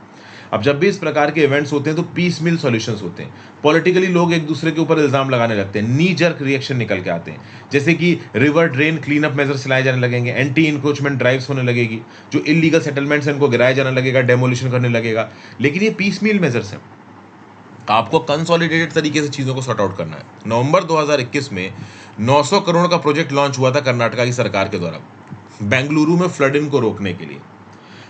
अब जब भी इस प्रकार के इवेंट्स होते हैं तो पीस मिल सॉल्यूशंस होते हैं। पॉलिटिकली लोग एक दूसरे के ऊपर इल्जाम लगाने लगते हैं, नी जर्क रिएक्शन निकल के आते हैं, जैसे कि river drain clean up measures चलाए जाने लगेंगे, एंटी इंक्रोचमेंट ड्राइव्स होने लगेगी, जो इलीगल सेटलमेंट्स हैं उनको गिराया जाने लगेगा, डेमोलिशन करने लगेगा। लेकिन ये पीस मिल मेजर्स हैं, आपको कंसोलिडेटेड तरीके से चीज़ों को सॉर्ट आउट करना है। नवंबर 2021 में 900 करोड़ का प्रोजेक्ट लॉन्च हुआ था कर्नाटका की सरकार के द्वारा बेंगलुरु में फ्लडिंग को रोकने के लिए।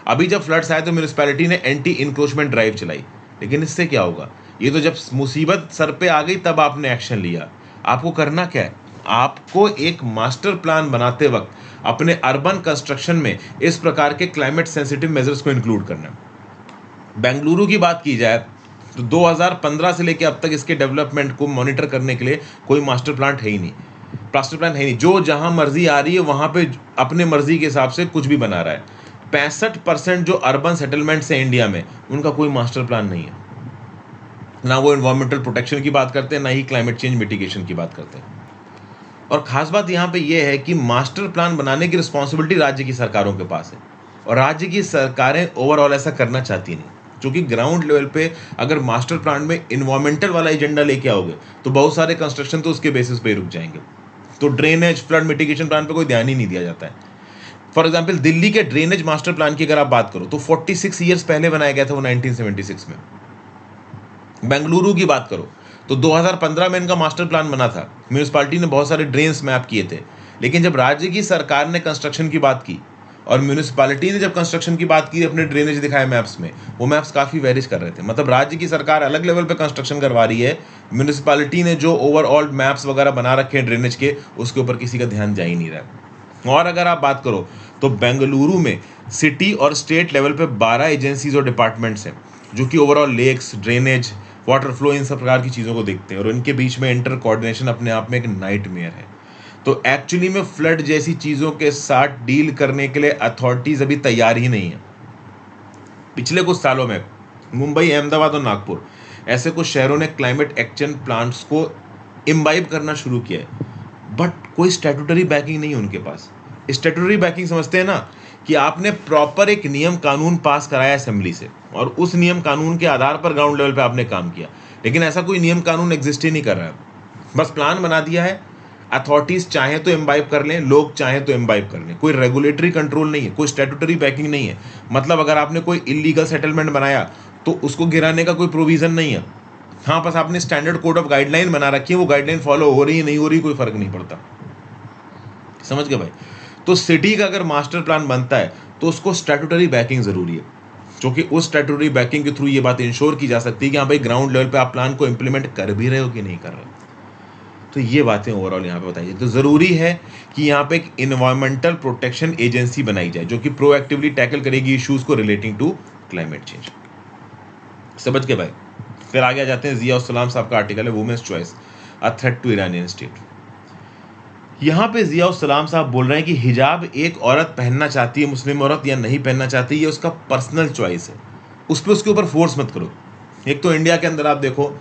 अभी जब फ्लड्स आए तो म्यूनिसिपैलिटी ने एंटी इंक्रोचमेंट ड्राइव चलाई, लेकिन इससे क्या होगा? ये तो जब मुसीबत सर पे आ गई तब आपने एक्शन लिया। आपको करना क्या है? आपको एक मास्टर प्लान बनाते वक्त अपने अर्बन कंस्ट्रक्शन में इस प्रकार के क्लाइमेट सेंसिटिव मेजर्स को इंक्लूड करना है। बेंगलुरु की बात की जाए तो 2015 से लेकर अब तक इसके डेवलपमेंट को मॉनिटर करने के लिए कोई मास्टर प्लान है ही नहीं, जो जहां मर्जी आ रही है वहां पे अपने मर्जी के हिसाब से कुछ भी बना रहा है। 65% जो अर्बन सेटलमेंट्स हैं इंडिया में, उनका कोई मास्टर प्लान नहीं है। ना वो एनवायरमेंटल प्रोटेक्शन की बात करते हैं, ना ही क्लाइमेट चेंज मिटिगेशन की बात करते हैं। और खास बात यहाँ पे ये है कि मास्टर प्लान बनाने की रिस्पॉन्सिबिलिटी राज्य की सरकारों के पास है, और राज्य की सरकारें ओवरऑल ऐसा करना चाहती नहीं। क्योंकि ग्राउंड लेवल पे अगर मास्टर प्लान में इन्वायरमेंटल वाला एजेंडा लेके आओगे तो बहुत सारे कंस्ट्रक्शन तो उसके बेसिस पे ही रुक जाएंगे। तो ड्रेनेज फ्लड मिटिगेशन प्लान पे कोई ध्यान ही नहीं दिया जाता है। फॉर एग्जाम्पल दिल्ली के ड्रेनेज मास्टर प्लान की अगर आप बात करो तो 46 ईयर्स पहले बनाया गया था वो 1976 में। बेंगलुरु की बात करो तो 2015 में इनका मास्टर प्लान बना था। म्यूनिसपालिटी ने बहुत सारे ड्रेन्स मैप किए थे, लेकिन जब राज्य की सरकार ने कंस्ट्रक्शन की बात की और म्यूनिसपालिटी ने जब कंस्ट्रक्शन की बात की, अपने ड्रेनेज दिखाए मैप्स में, वो मैप्स काफ़ी वेरिज कर रहे थे। मतलब राज्य की सरकार अलग लेवल पे कंस्ट्रक्शन करवा रही है, म्यूनिसपालिटी ने जो ओवरऑल मैप्स वगैरह बना रखे हैं ड्रेनेज के, उसके ऊपर किसी का ध्यान जा ही नहीं रहा है। और अगर आप बात करो तो बेंगलुरु में सिटी और स्टेट लेवल पे 12 एजेंसीज और डिपार्टमेंट्स हैं जो कि overall lakes, drainage, water flow, इन सब प्रकार की चीज़ों को देखते हैं, और इनके बीच में इंटर कोऑर्डिनेशन अपने आप में एक नाइटमेयर है। तो एक्चुअली में फ्लड जैसी चीज़ों के साथ डील करने के लिए अथॉरिटीज़ अभी तैयार ही नहीं है। पिछले कुछ सालों में मुंबई, अहमदाबाद और नागपुर ऐसे कुछ शहरों ने क्लाइमेट एक्शन प्लान्स को इम्बाइब करना शुरू किया है, बट कोई स्टैट्यूटरी बैकिंग नहीं है उनके पास। स्टैट्यूटरी बैकिंग समझते हैं ना, कि आपने प्रॉपर एक नियम कानून पास कराया असेंबली से और उस नियम कानून के आधार पर ग्राउंड लेवल पे आपने काम किया, लेकिन ऐसा कोई नियम कानून एग्जिस्ट ही नहीं कर रहा है। बस प्लान बना दिया है, अथॉरिटीज चाहे तो इम्बाइब कर लें, लोग चाहे तो इम्बाइब कर लें, कोई रेगुलेटरी कंट्रोल नहीं है, कोई स्टैट्यूटरी बैकिंग नहीं है। मतलब अगर आपने कोई इलीगल सेटलमेंट बनाया तो उसको गिराने का कोई प्रोविजन नहीं है। हाँ, बस आपने स्टैंडर्ड कोड ऑफ गाइडलाइन बना रखी है, वो गाइडलाइन फॉलो हो रही है नहीं हो रही कोई फर्क नहीं पड़ता। समझ गए भाई? तो सिटी का अगर मास्टर प्लान बनता है तो उसको स्टैट्यूटरी बैकिंग जरूरी है, क्योंकि उस स्टैट्यूटरी बैकिंग के थ्रू ये बात इंश्योर की जा सकती है कि हाँ भाई ग्राउंड लेवल पे आप प्लान को इंप्लीमेंट कर भी रहे हो कि नहीं कर रहे हो। तो ये बातें ओवरऑल यहाँ पे बताइए। तो जरूरी है कि यहाँ पे एक इन्वायरमेंटल प्रोटेक्शन एजेंसी बनाई जाए जो कि प्रोएक्टिवली टैकल करेगी इश्यूज को रिलेटिंग टू क्लाइमेट चेंज। समझ के भाई? फिर आगे आ जाते हैं, जिया सलाम साहब का आर्टिकल है women's choice a threat to Iranian state. यहाँ पे जिया सलाम साहब बोल रहे हैं कि हिजाब एक औरत पहनना चाहती है, मुस्लिम औरत, या नहीं पहनना चाहती, ये उसका पर्सनल चॉइस है, उस पर उसके ऊपर फोर्स मत करो। एक तो इंडिया के अंदर आप देखो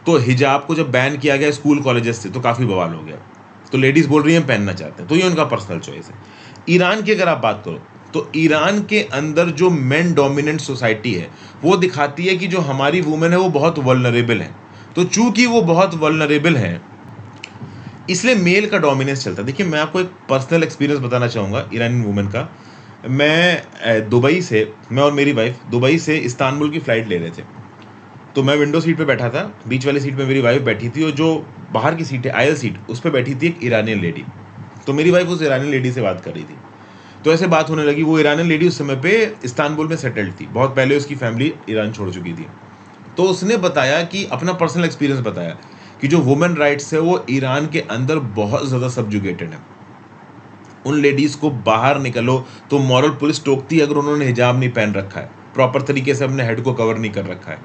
तो हिजाब को जब बैन किया गया स्कूल कॉलेजेस से तो काफ़ी बवाल हो गया, तो लेडीज बोल रही हैं पहनना चाहते हैं, तो ये उनका पर्सनल चॉइस है। ईरान की अगर आप बात करो तो ईरान के अंदर जो मेन डोमिनेंट सोसाइटी है वो दिखाती है कि जो हमारी वुमेन है वो बहुत वल्नरेबल है। तो चूंकि वो बहुत वल्नरेबल है इसलिए मेल का डोमिनेंस चलता है। देखिए, मैं आपको एक पर्सनल एक्सपीरियंस बताना चाहूँगा ईरानी वुमेन का। मैं और मेरी वाइफ दुबई से इस्तांबुल की फ़्लाइट ले रहे थे, तो मैं विंडो सीट पे बैठा था, बीच वाली सीट पे मेरी वाइफ बैठी थी, और जो बाहर की सीट है आयल सीट, उस पर बैठी थी एक ईरानियन लेडी। तो मेरी वाइफ उस ईरानियन लेडी से बात कर रही थी, तो ऐसे बात होने लगी। वो ईरानियन लेडी उस समय पे इस्तांबुल में सेटल्ड थी, बहुत पहले उसकी फैमिली ईरान छोड़ चुकी थी। तो उसने बताया कि अपना पर्सनल एक्सपीरियंस बताया कि जो वुमेन राइट्स है वो ईरान के अंदर बहुत ज़्यादा सब्जुगेटेड है। उन लेडीज़ को बाहर निकलो तो मॉरल पुलिस टोकती है अगर उन्होंने हिजाब नहीं पहन रखा है, प्रॉपर तरीके से अपने हेड को कवर नहीं कर रखा है।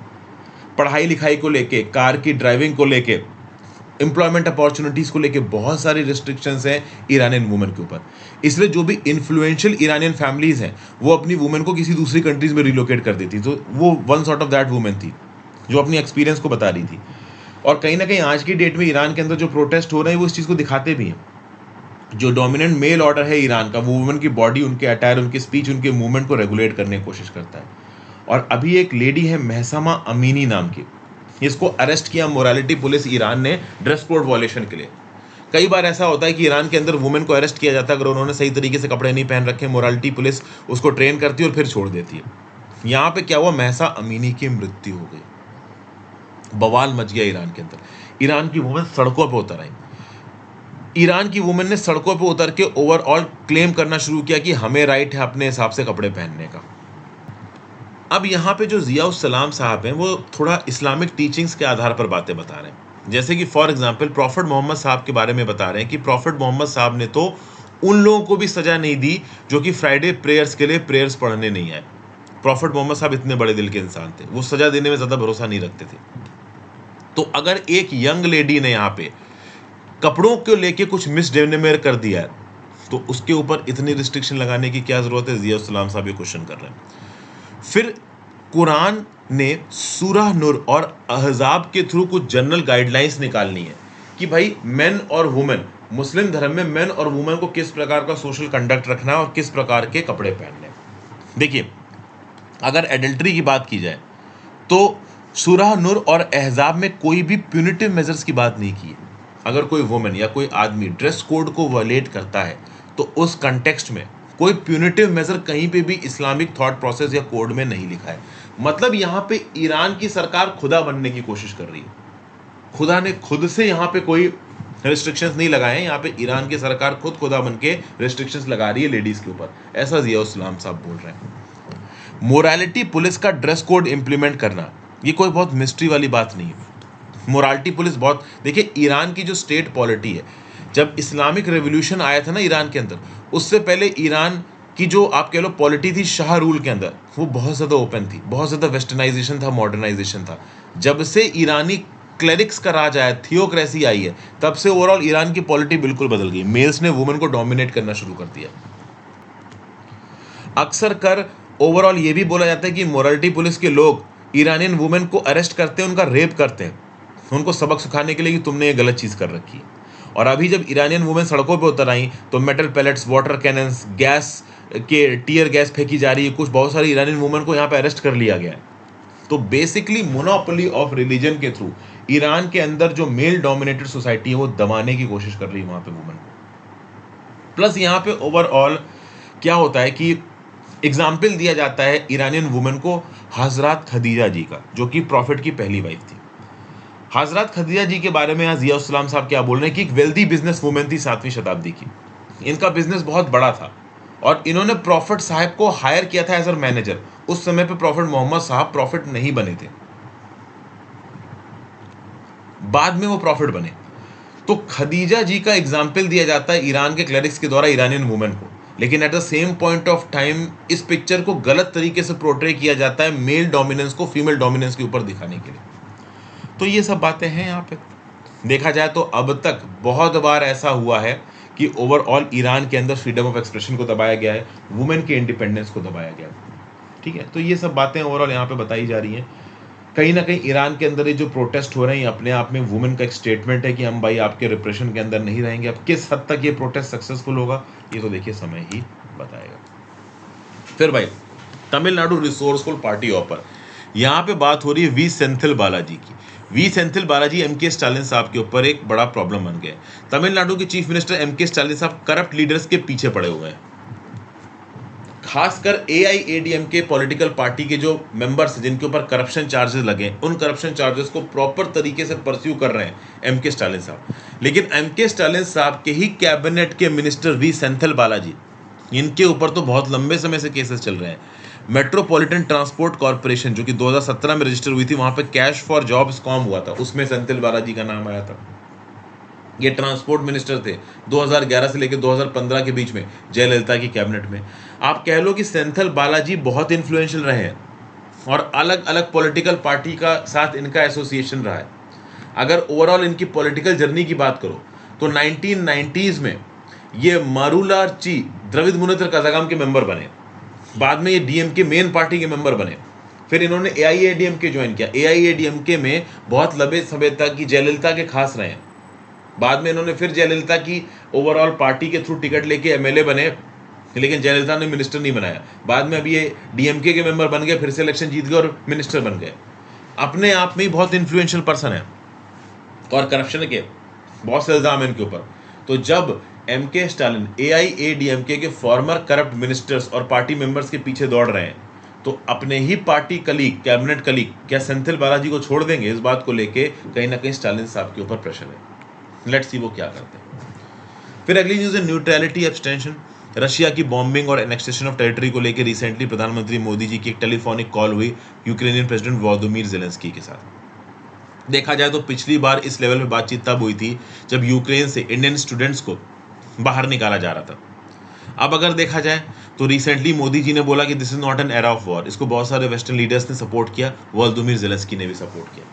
पढ़ाई लिखाई को लेके, कार की ड्राइविंग को लेके, एम्प्लॉयमेंट अपॉर्चुनिटीज़ को लेके बहुत सारी रिस्ट्रिक्शंस हैं ईरानियन वुमेन के ऊपर। इसलिए जो भी इन्फ्लुएंशियल ईरानियन फैमिलीज़ हैं वो अपनी वुमेन को किसी दूसरी कंट्रीज़ में रिलोकेट कर देती। तो वो one sort of that women थी जो अपनी एक्सपीरियंस को बता रही थी। और कहीं ना कहीं आज की डेट में ईरान के अंदर जो प्रोटेस्ट हो रहे हैं वो इस चीज़ को दिखाते भी हैं। जो डोमिनेंट मेल ऑर्डर है ईरान का, वो वुमेन की बॉडी, उनके अटायर, उनके स्पीच, उनके मूवमेंट को रेगुलेट करने की कोशिश करता है। और अभी एक लेडी है महसामा अमीनी नाम की, इसको अरेस्ट किया मोरालिटी पुलिस ईरान ने ड्रेस कोड वॉयलेशन के लिए। कई बार ऐसा होता है कि ईरान के अंदर वुमेन को अरेस्ट किया जाता है अगर उन्होंने सही तरीके से कपड़े नहीं पहन रखे, मोरालिटी पुलिस उसको ट्रेन करती है और फिर छोड़ देती है। यहाँ पे क्या हुआ, महसा अमीनी की मृत्यु हो गई, बवाल मच गया ईरान के अंदर। ईरान की वुमेन सड़कों पे उतर आई। ईरान की वुमेन ने सड़कों पे उतर के ओवरऑल क्लेम करना शुरू किया कि हमें राइट है अपने हिसाब से कपड़े पहनने का। अब यहाँ पे जो जिया सलाम साहब हैं वो थोड़ा इस्लामिक टीचिंग्स के आधार पर बातें बता रहे हैं। जैसे कि फॉर एग्जांपल प्रॉफिट मोहम्मद साहब के बारे में बता रहे हैं कि प्रॉफिट मोहम्मद साहब ने तो उन लोगों को भी सजा नहीं दी जो कि फ्राइडे प्रेयर्स के लिए प्रेयर्स पढ़ने नहीं आए। प्रॉफिट मोहम्मद साहब इतने बड़े दिल के इंसान थे, वो सजा देने में ज़्यादा भरोसा नहीं रखते थे। तो अगर एक यंग लेडी ने यहाँ पे कपड़ों को लेके कुछ मिसडिमेनर कर दिया है तो उसके ऊपर इतनी रिस्ट्रिक्शन लगाने की क्या ज़रूरत है? जिया सलाम साहब ये क्वेश्चन कर रहे हैं। फिर कुरान ने सूरह नूर और अहज़ाब के थ्रू कुछ जनरल गाइडलाइंस निकालनी है कि भाई मेन और वुमेन, मुस्लिम धर्म में मेन और वुमेन को किस प्रकार का सोशल कंडक्ट रखना है और किस प्रकार के कपड़े पहनने हैं। देखिए, अगर एडल्ट्री की बात की जाए तो सूरह नूर और अहज़ाब में कोई भी प्यूनिटिव मेजर्स की बात नहीं की है। अगर कोई वुमेन या कोई आदमी ड्रेस कोड को वायलेट करता है तो उस कंटेक्स्ट में कोई प्यूनिटिव मेजर कहीं पे भी इस्लामिक थॉट प्रोसेस या कोड में नहीं लिखा है। मतलब यहाँ पे ईरान की सरकार खुदा बनने की कोशिश कर रही है। खुदा ने खुद से यहाँ पे कोई रेस्ट्रिक्शंस नहीं लगाए हैं। यहाँ पे ईरान की सरकार खुद खुदा बन के रेस्ट्रिक्शंस लगा रही है लेडीज के ऊपर, ऐसा जियाउल इस्लाम साहब बोल रहे हैं। मोरालिटी पुलिस का ड्रेस कोड इंप्लीमेंट करना ये कोई बहुत मिस्ट्री वाली बात नहीं है। मोरालिटी पुलिस बहुत, देखिए ईरान की जो स्टेट पॉलिटी है, जब इस्लामिक रेवोल्यूशन आया था ना ईरान के अंदर, उससे पहले ईरान की जो आप कह लो पॉलिटी थी शाह रूल के अंदर, वो बहुत ज़्यादा ओपन थी, बहुत ज़्यादा वेस्टर्नाइजेशन था, मॉडर्नाइजेशन था। जब से ईरानी क्लेरिक्स का राज आया, थियोक्रेसी आई है, तब से ओवरऑल ईरान की पॉलिटी बिल्कुल बदल गई। मेल्स ने वुमेन को डोमिनेट करना शुरू कर दिया। अक्सर कर ओवरऑल ये भी बोला जाता है कि मोरालिटी पुलिस के लोग ईरानियन वुमेन को अरेस्ट करते हैं, उनका रेप करते हैं, उनको सबक सिखाने के लिए कि तुमने ये गलत चीज़ कर रखी है। और अभी जब ईरानियन वुमेन सड़कों पे उतर आई तो metal pellets, water cannons, gas के टीयर गैस फेंकी जा रही है। कुछ बहुत सारी ईरानियन वुमेन को यहाँ पे अरेस्ट कर लिया गया है। तो बेसिकली मोनोपोली ऑफ रिलीजन के थ्रू ईरान के अंदर जो मेल डोमिनेटेड सोसाइटी है वो दबाने की कोशिश कर रही है वहाँ पे वुमेन को। प्लस यहाँ पे ओवरऑल क्या होता है कि एग्जाम्पल दिया जाता है ईरानियन वुमेन को हजरत खदीजा जी का, जो कि प्रॉफिट की पहली वाइफ थी। हजरत खदीजा जी के बारे में यहाँ जियाउल इस्लाम साहब क्या बोल रहे हैं कि एक वेल्दी बिजनेस वुमेन थी 7वीं शताब्दी की। इनका बिजनेस बहुत बड़ा था और इन्होंने प्रॉफिट साहब को हायर किया था एज अ मैनेजर। उस समय पे प्रॉफिट मोहम्मद साहब प्रॉफिट नहीं बने थे, बाद में वो प्रॉफिट बने। तो खदीजा जी का एग्जाम्पल दिया जाता है ईरान के क्लरिक्स के द्वारा ईरानियन वुमेन को, लेकिन eight the same point of time इस पिक्चर को गलत तरीके से पोर्ट्रे किया जाता है मेल डोमिनेंस को फीमेल डोमिनेंस के ऊपर दिखाने के लिए। तो ये सब बातें हैं यहाँ पे। देखा जाए तो अब तक बहुत बार ऐसा हुआ है कि ओवरऑल ईरान के अंदर फ्रीडम ऑफ एक्सप्रेशन को दबाया गया है, वुमेन के इंडिपेंडेंस को दबाया गया है। ठीक है, तो ये सब बातें ओवरऑल यहाँ पे बताई जा रही हैं। कहीं ना कहीं ईरान के अंदर ये जो प्रोटेस्ट हो रहे हैं अपने आप में वुमेन का एक स्टेटमेंट है कि हम भाई आपके रिप्रेशन के अंदर नहीं रहेंगे। अब किस हद तक ये प्रोटेस्ट सक्सेसफुल होगा ये तो देखिए समय ही बताएगा। फिर भाई तमिलनाडु रिसोर्सफुल पार्टी ऑफर, यहाँ पे बात हो रही है वी सेंथिल बालाजी की। वी सेंथिल बालाजी एमके स्टालिन साहब के ऊपर एक बड़ा प्रॉब्लम बन गया। तमिलनाडु के चीफ मिनिस्टर एमके स्टालिन साहब करप्ट लीडर्स के पीछे पड़े हुए हैं। खासकर एआईएडीएमके पॉलिटिकल पार्टी के जो मेंबर्स जिनके ऊपर करप्शन चार्जेस लगे, उन करप्शन चार्जेस को प्रॉपर तरीके से परस्यू कर रहे हैं एमके स्टालिन साहब। लेकिन एमके स्टालिन साहब के ही कैबिनेट के मिनिस्टर वी सेंथिल बालाजी, इनके ऊपर तो बहुत लंबे समय से केसेस चल रहे हैं। मेट्रोपॉलिटन ट्रांसपोर्ट कॉर्पोरेशन जो कि 2017 में रजिस्टर हुई थी, वहां पे कैश फॉर जॉब स्कैम हुआ था, उसमें सेंथिल बालाजी का नाम आया था। ये ट्रांसपोर्ट मिनिस्टर थे 2011 से लेकर 2015 के बीच में जयललिता की कैबिनेट में। आप कह लो कि सेंथिल बालाजी बहुत इन्फ्लुएंशियल रहे हैं और अलग अलग पॉलिटिकल पार्टी का साथ इनका एसोसिएशन रहा है। अगर ओवरऑल इनकी पॉलिटिकल जर्नी की बात करो तो 1990s में ये मारूलार्ची द्रविड़ मुनेत्र कज़ागम के मेंबर बने, बाद में ये डीएमके मेन पार्टी के मेंबर बने, फिर इन्होंने एआईएडीएमके ज्वाइन किया। एआईएडीएमके में बहुत लंबे समय तक की जयललिता के खास रहे, बाद में इन्होंने फिर जयललिता की ओवरऑल पार्टी के थ्रू टिकट लेके एमएलए बने, लेकिन जयललिता ने मिनिस्टर नहीं बनाया। बाद में अभी ये डीएमके के मेंबर बन गए, फिर से इलेक्शन जीत गए और मिनिस्टर बन गए। अपने आप में ही बहुत इन्फ्लुएंशियल पर्सन है और करप्शन के बहुत से इल्जाम है इनके ऊपर। तो जब एमके स्टालिन एआईएडीएमके के फॉर्मर करप्ट मिनिस्टर्स और पार्टी मेंबर्स के पीछे दौड़ रहे हैं, तो अपने ही पार्टी कलीग, कैबिनेट कलीग क्या सेंथिल बालाजी को छोड़ देंगे? इस बात को लेके कहीं ना कहीं स्टालिन साहब के ऊपर प्रेशर है। लेट्स सी वो क्या करते हैं। फिर अगली न्यूज़ है न्यूट्रलिटी एब्सटेंशन। रशिया की बॉम्बिंग और एनेक्सेशन ऑफ टेरिटरी को लेकर रिसेंटली प्रधानमंत्री मोदी जी की एक टेलीफोनिक कॉल हुई यूक्रेनियन प्रेसिडेंट व्लादिमीर ज़ेलेंस्की के साथ। देखा जाए तो पिछली बार इस लेवल पे बातचीत तब हुई थी जब यूक्रेन से इंडियन स्टूडेंट्स को बाहर निकाला जा रहा था। अब अगर देखा जाए तो रिसेंटली मोदी जी ने बोला कि this is not an era of war. इसको बहुत सारे वेस्टर्न लीडर्स ने सपोर्ट किया, व्लादिमीर ज़ेलेंस्की ने भी सपोर्ट किया।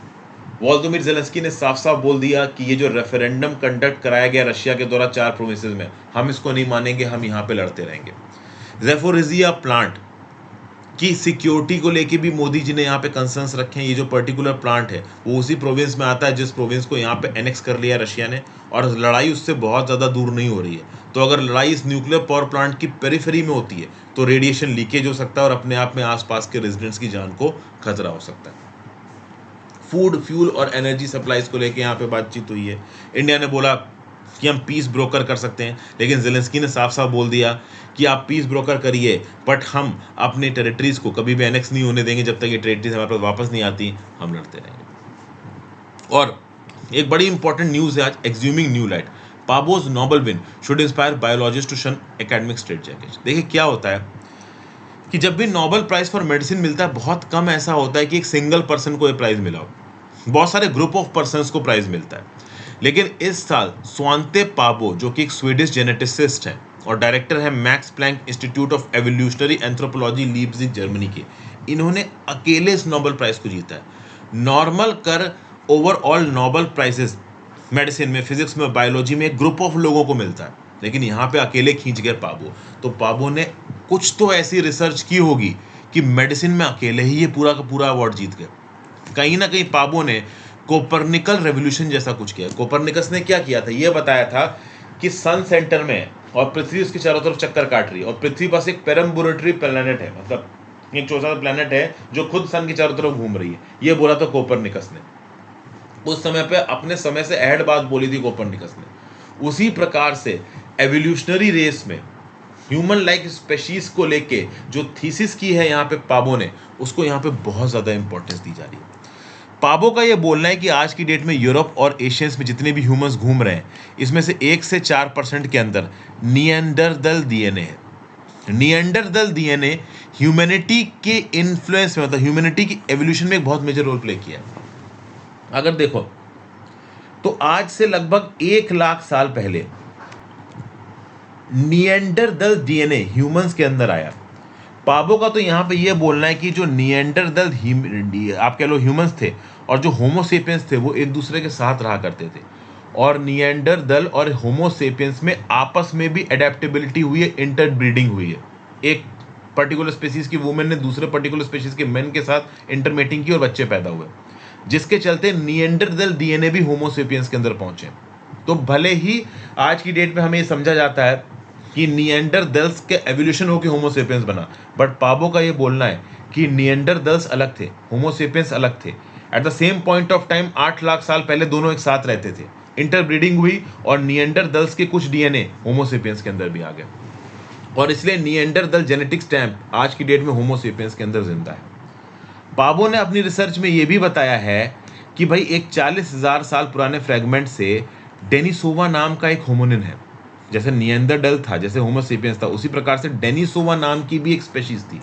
व्लादिमीर ज़ेलेंस्की ने साफ साफ बोल दिया कि ये जो रेफरेंडम कंडक्ट कराया गया रशिया के द्वारा 4 प्रोविंसेस में, हम इसको नहीं मानेंगे, हम यहाँ पे लड़ते रहेंगे। ज़ेपोरिजिया प्लांट की सिक्योरिटी को लेके भी मोदी जी ने यहाँ पे कंसर्न्स रखे हैं। ये जो पर्टिकुलर प्लांट है वो उसी प्रोविंस में आता है जिस प्रोविंस को यहाँ पे एनेक्स कर लिया रशिया ने, और लड़ाई उससे बहुत ज़्यादा दूर नहीं हो रही है। तो अगर लड़ाई इस न्यूक्लियर पावर प्लांट की पेरिफेरी में होती है तो रेडिएशन लीकेज हो सकता है और अपने आप में आसपास के रेजिडेंट्स की जान को खतरा हो सकता है। फूड, फ्यूल और एनर्जी सप्लाईज को लेके यहाँ पे बातचीत हुई है। इंडिया ने बोला कि हम पीस ब्रोकर कर सकते हैं, लेकिन ज़ेलेंस्की ने साफ साफ बोल दिया कि आप पीस ब्रोकर करिए, बट हम अपने टेरिटरीज़ को कभी भी एनेक्स नहीं होने देंगे। जब तक ये टेरिटरीज हमारे पास वापस नहीं आती, हम लड़ते रहेंगे। और एक बड़ी इंपॉर्टेंट न्यूज़ है आज, exhuming new light, Paabo's Nobel win should inspire biologist to shun academic straitjacket. देखिए क्या होता है कि जब भी नोबेल प्राइज़ फॉर मेडिसिन मिलता है, बहुत कम ऐसा होता है कि एक सिंगल पर्सन को ये प्राइज़ मिला हो, बहुत सारे ग्रुप ऑफ पर्सन्स को प्राइज़ मिलता है। लेकिन इस साल स्वांते पाबो, जो कि एक स्वीडिश जेनेटिसिस्ट हैं और डायरेक्टर है Max Planck Institute of Evolutionary Anthropology Leipzig Germany के, इन्होंने अकेले इस नोबेल प्राइज़ को जीता है। नॉर्मल कर ओवरऑल नोबेल प्राइजेस मेडिसिन में, फिजिक्स में, बायोलॉजी में एक ग्रुप ऑफ लोगों को मिलता है, लेकिन यहाँ पे अकेले खींच गए पाबो। तो पाबो ने कुछ तो ऐसी रिसर्च की होगी कि मेडिसिन में अकेले ही ये पूरा का पूरा अवार्ड जीत गए। कहीं ना कहीं पाबो ने कोपरनिकल रेवोल्यूशन जैसा कुछ किया। कोपरनिकस ने क्या किया था, ये बताया था कि सन सेंटर में और पृथ्वी उसके चारों तरफ चक्कर काट रही है, और पृथ्वी पास एक पेरम्बुलेटरी प्लैनेट है, मतलब एक छोटा सा प्लैनेट है जो खुद सन की चारों तरफ घूम रही है। ये बोला था कोपरनिकस ने। उस समय पे अपने समय से अहड़ बात बोली थी कोपरनिकस ने। उसी प्रकार से एवोल्यूशनरी रेस में ह्यूमन लाइक स्पेशीज को लेके जो थीसिस की है यहाँ पे पाबो ने, उसको यहाँ पे बहुत ज़्यादा इंपॉर्टेंस दी जा रही है। पाबो का ये बोलना है कि आज की डेट में यूरोप और एशियंस में जितने भी ह्यूमंस घूम रहे हैं, इसमें से 1 से 4% के अंदर निएंडरदल डीएनए है। निएंडरदल डीएनए ह्यूमैनिटी के इन्फ्लुएंस में, मतलब ह्यूमैनिटी की एवोल्यूशन में एक बहुत मेजर रोल प्ले किया है। अगर देखो तो आज से लगभग 1 लाख साल पहले निएंडरदल डीएनए ह्यूमंस के अंदर आया। पाबो का तो यहाँ पे ये बोलना है कि जो निएंडरदल आप कह लो ह्यूमंस थे और जो होमोसेपियंस थे, वो एक दूसरे के साथ रहा करते थे, और निएंडरदल और होमोसेपियंस में आपस में भी एडेप्टेबिलिटी हुई है, इंटरब्रीडिंग हुई है। एक पर्टिकुलर स्पीसीज की वुमेन ने दूसरे पर्टिकुलर स्पीसीज के मेन के साथ इंटरमेटिंग की और बच्चे पैदा हुए, जिसके चलते निएंडरदल डीएनए भी होमोसेपियंस के अंदर पहुंचे। तो भले ही आज की डेट में हमें ये समझा जाता है कि निएंडरदल्स के एवोल्यूशन होकर होमोसेपियंस बना, बट पाबो का ये बोलना है कि निएंडरदल्स अलग थे, होमोसेपियंस अलग थे। Eight the same point of time 8 lakh साल पहले दोनों एक साथ रहते थे, इंटरब्रीडिंग हुई और निएंडरदल्स के कुछ डीएनए होमोसेपियंस के अंदर भी आ गए, और इसलिए निएंडरदल जेनेटिक स्टैम्प आज की डेट में होमोसेपियंस के अंदर जिंदा है। पाबो ने अपनी रिसर्च में ये भी बताया है कि भाई एक 40,000 साल पुराने फ्रेगमेंट से डेनिसोवा नाम का एक होमोनिन है। जैसे निएंडरडल था, जैसे होमोसेपियंस था, उसी प्रकार से डेनिसोवा नाम की भी एक स्पेशीज थी,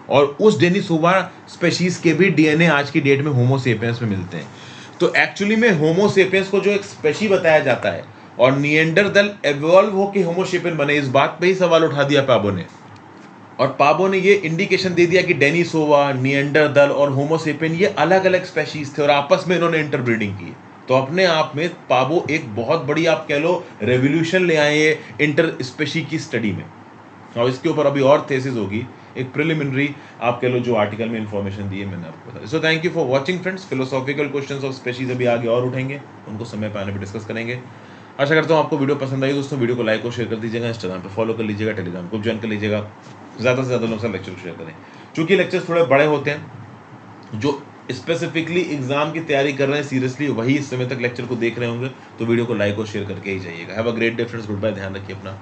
और उस डेनिसोवा स्पेशीज के भी डीएनए आज की डेट में होमोसेपियंस में मिलते हैं। तो एक्चुअली में होमोसेपियंस को जो एक स्पेशी बताया जाता है और निएंडरदल एवॉल्व होकर होमोसेपियन बने, इस बात पे ही सवाल उठा दिया पाबो ने। और पाबो ने ये इंडिकेशन दे दिया कि डेनिसोवा, निएंडरदल और होमोसेपियन ये अलग अलग स्पेशीज थे और आपस में इन्होंने इंटरब्रीडिंग की। तो अपने आप में पाबो एक बहुत बड़ी, आप कह लो, रेवोल्यूशन ले आए इंटर स्पेशी की स्टडी में, और इसके ऊपर अभी और थेसिस होगी, एक प्रिलिमिनरी आप कह लो जो आर्टिकल में इंफॉर्मेशन दी है मैंने आपको बताया। So thank you for watching friends. Philosophical questions of species अभी आगे और उठेंगे, उनको समय पाने पर डिस्कस करेंगे। आशा करता हूँ आपको वीडियो पसंद आई दोस्तों। वीडियो को लाइक और शेयर कर दीजिएगा, इंस्टाग्राम पर फॉलो कर लीजिएगा, टेलीग्राम ग्रुप ज्वाइन कर लीजिएगा, ज़्यादा से ज़्यादा लोगों से लेक्चर शेयर करें। चूँकि लेक्चर्स थोड़े बड़े होते हैं, जो स्पेसिफिकली एग्जाम की तैयारी कर रहे हैं सीरियसली, वही इस समय तक लेक्चर को देख रहे होंगे, तो वीडियो को लाइक और शेयर करके ही जाइएगा। Have a great day friends, goodbye, ध्यान रखिए अपना।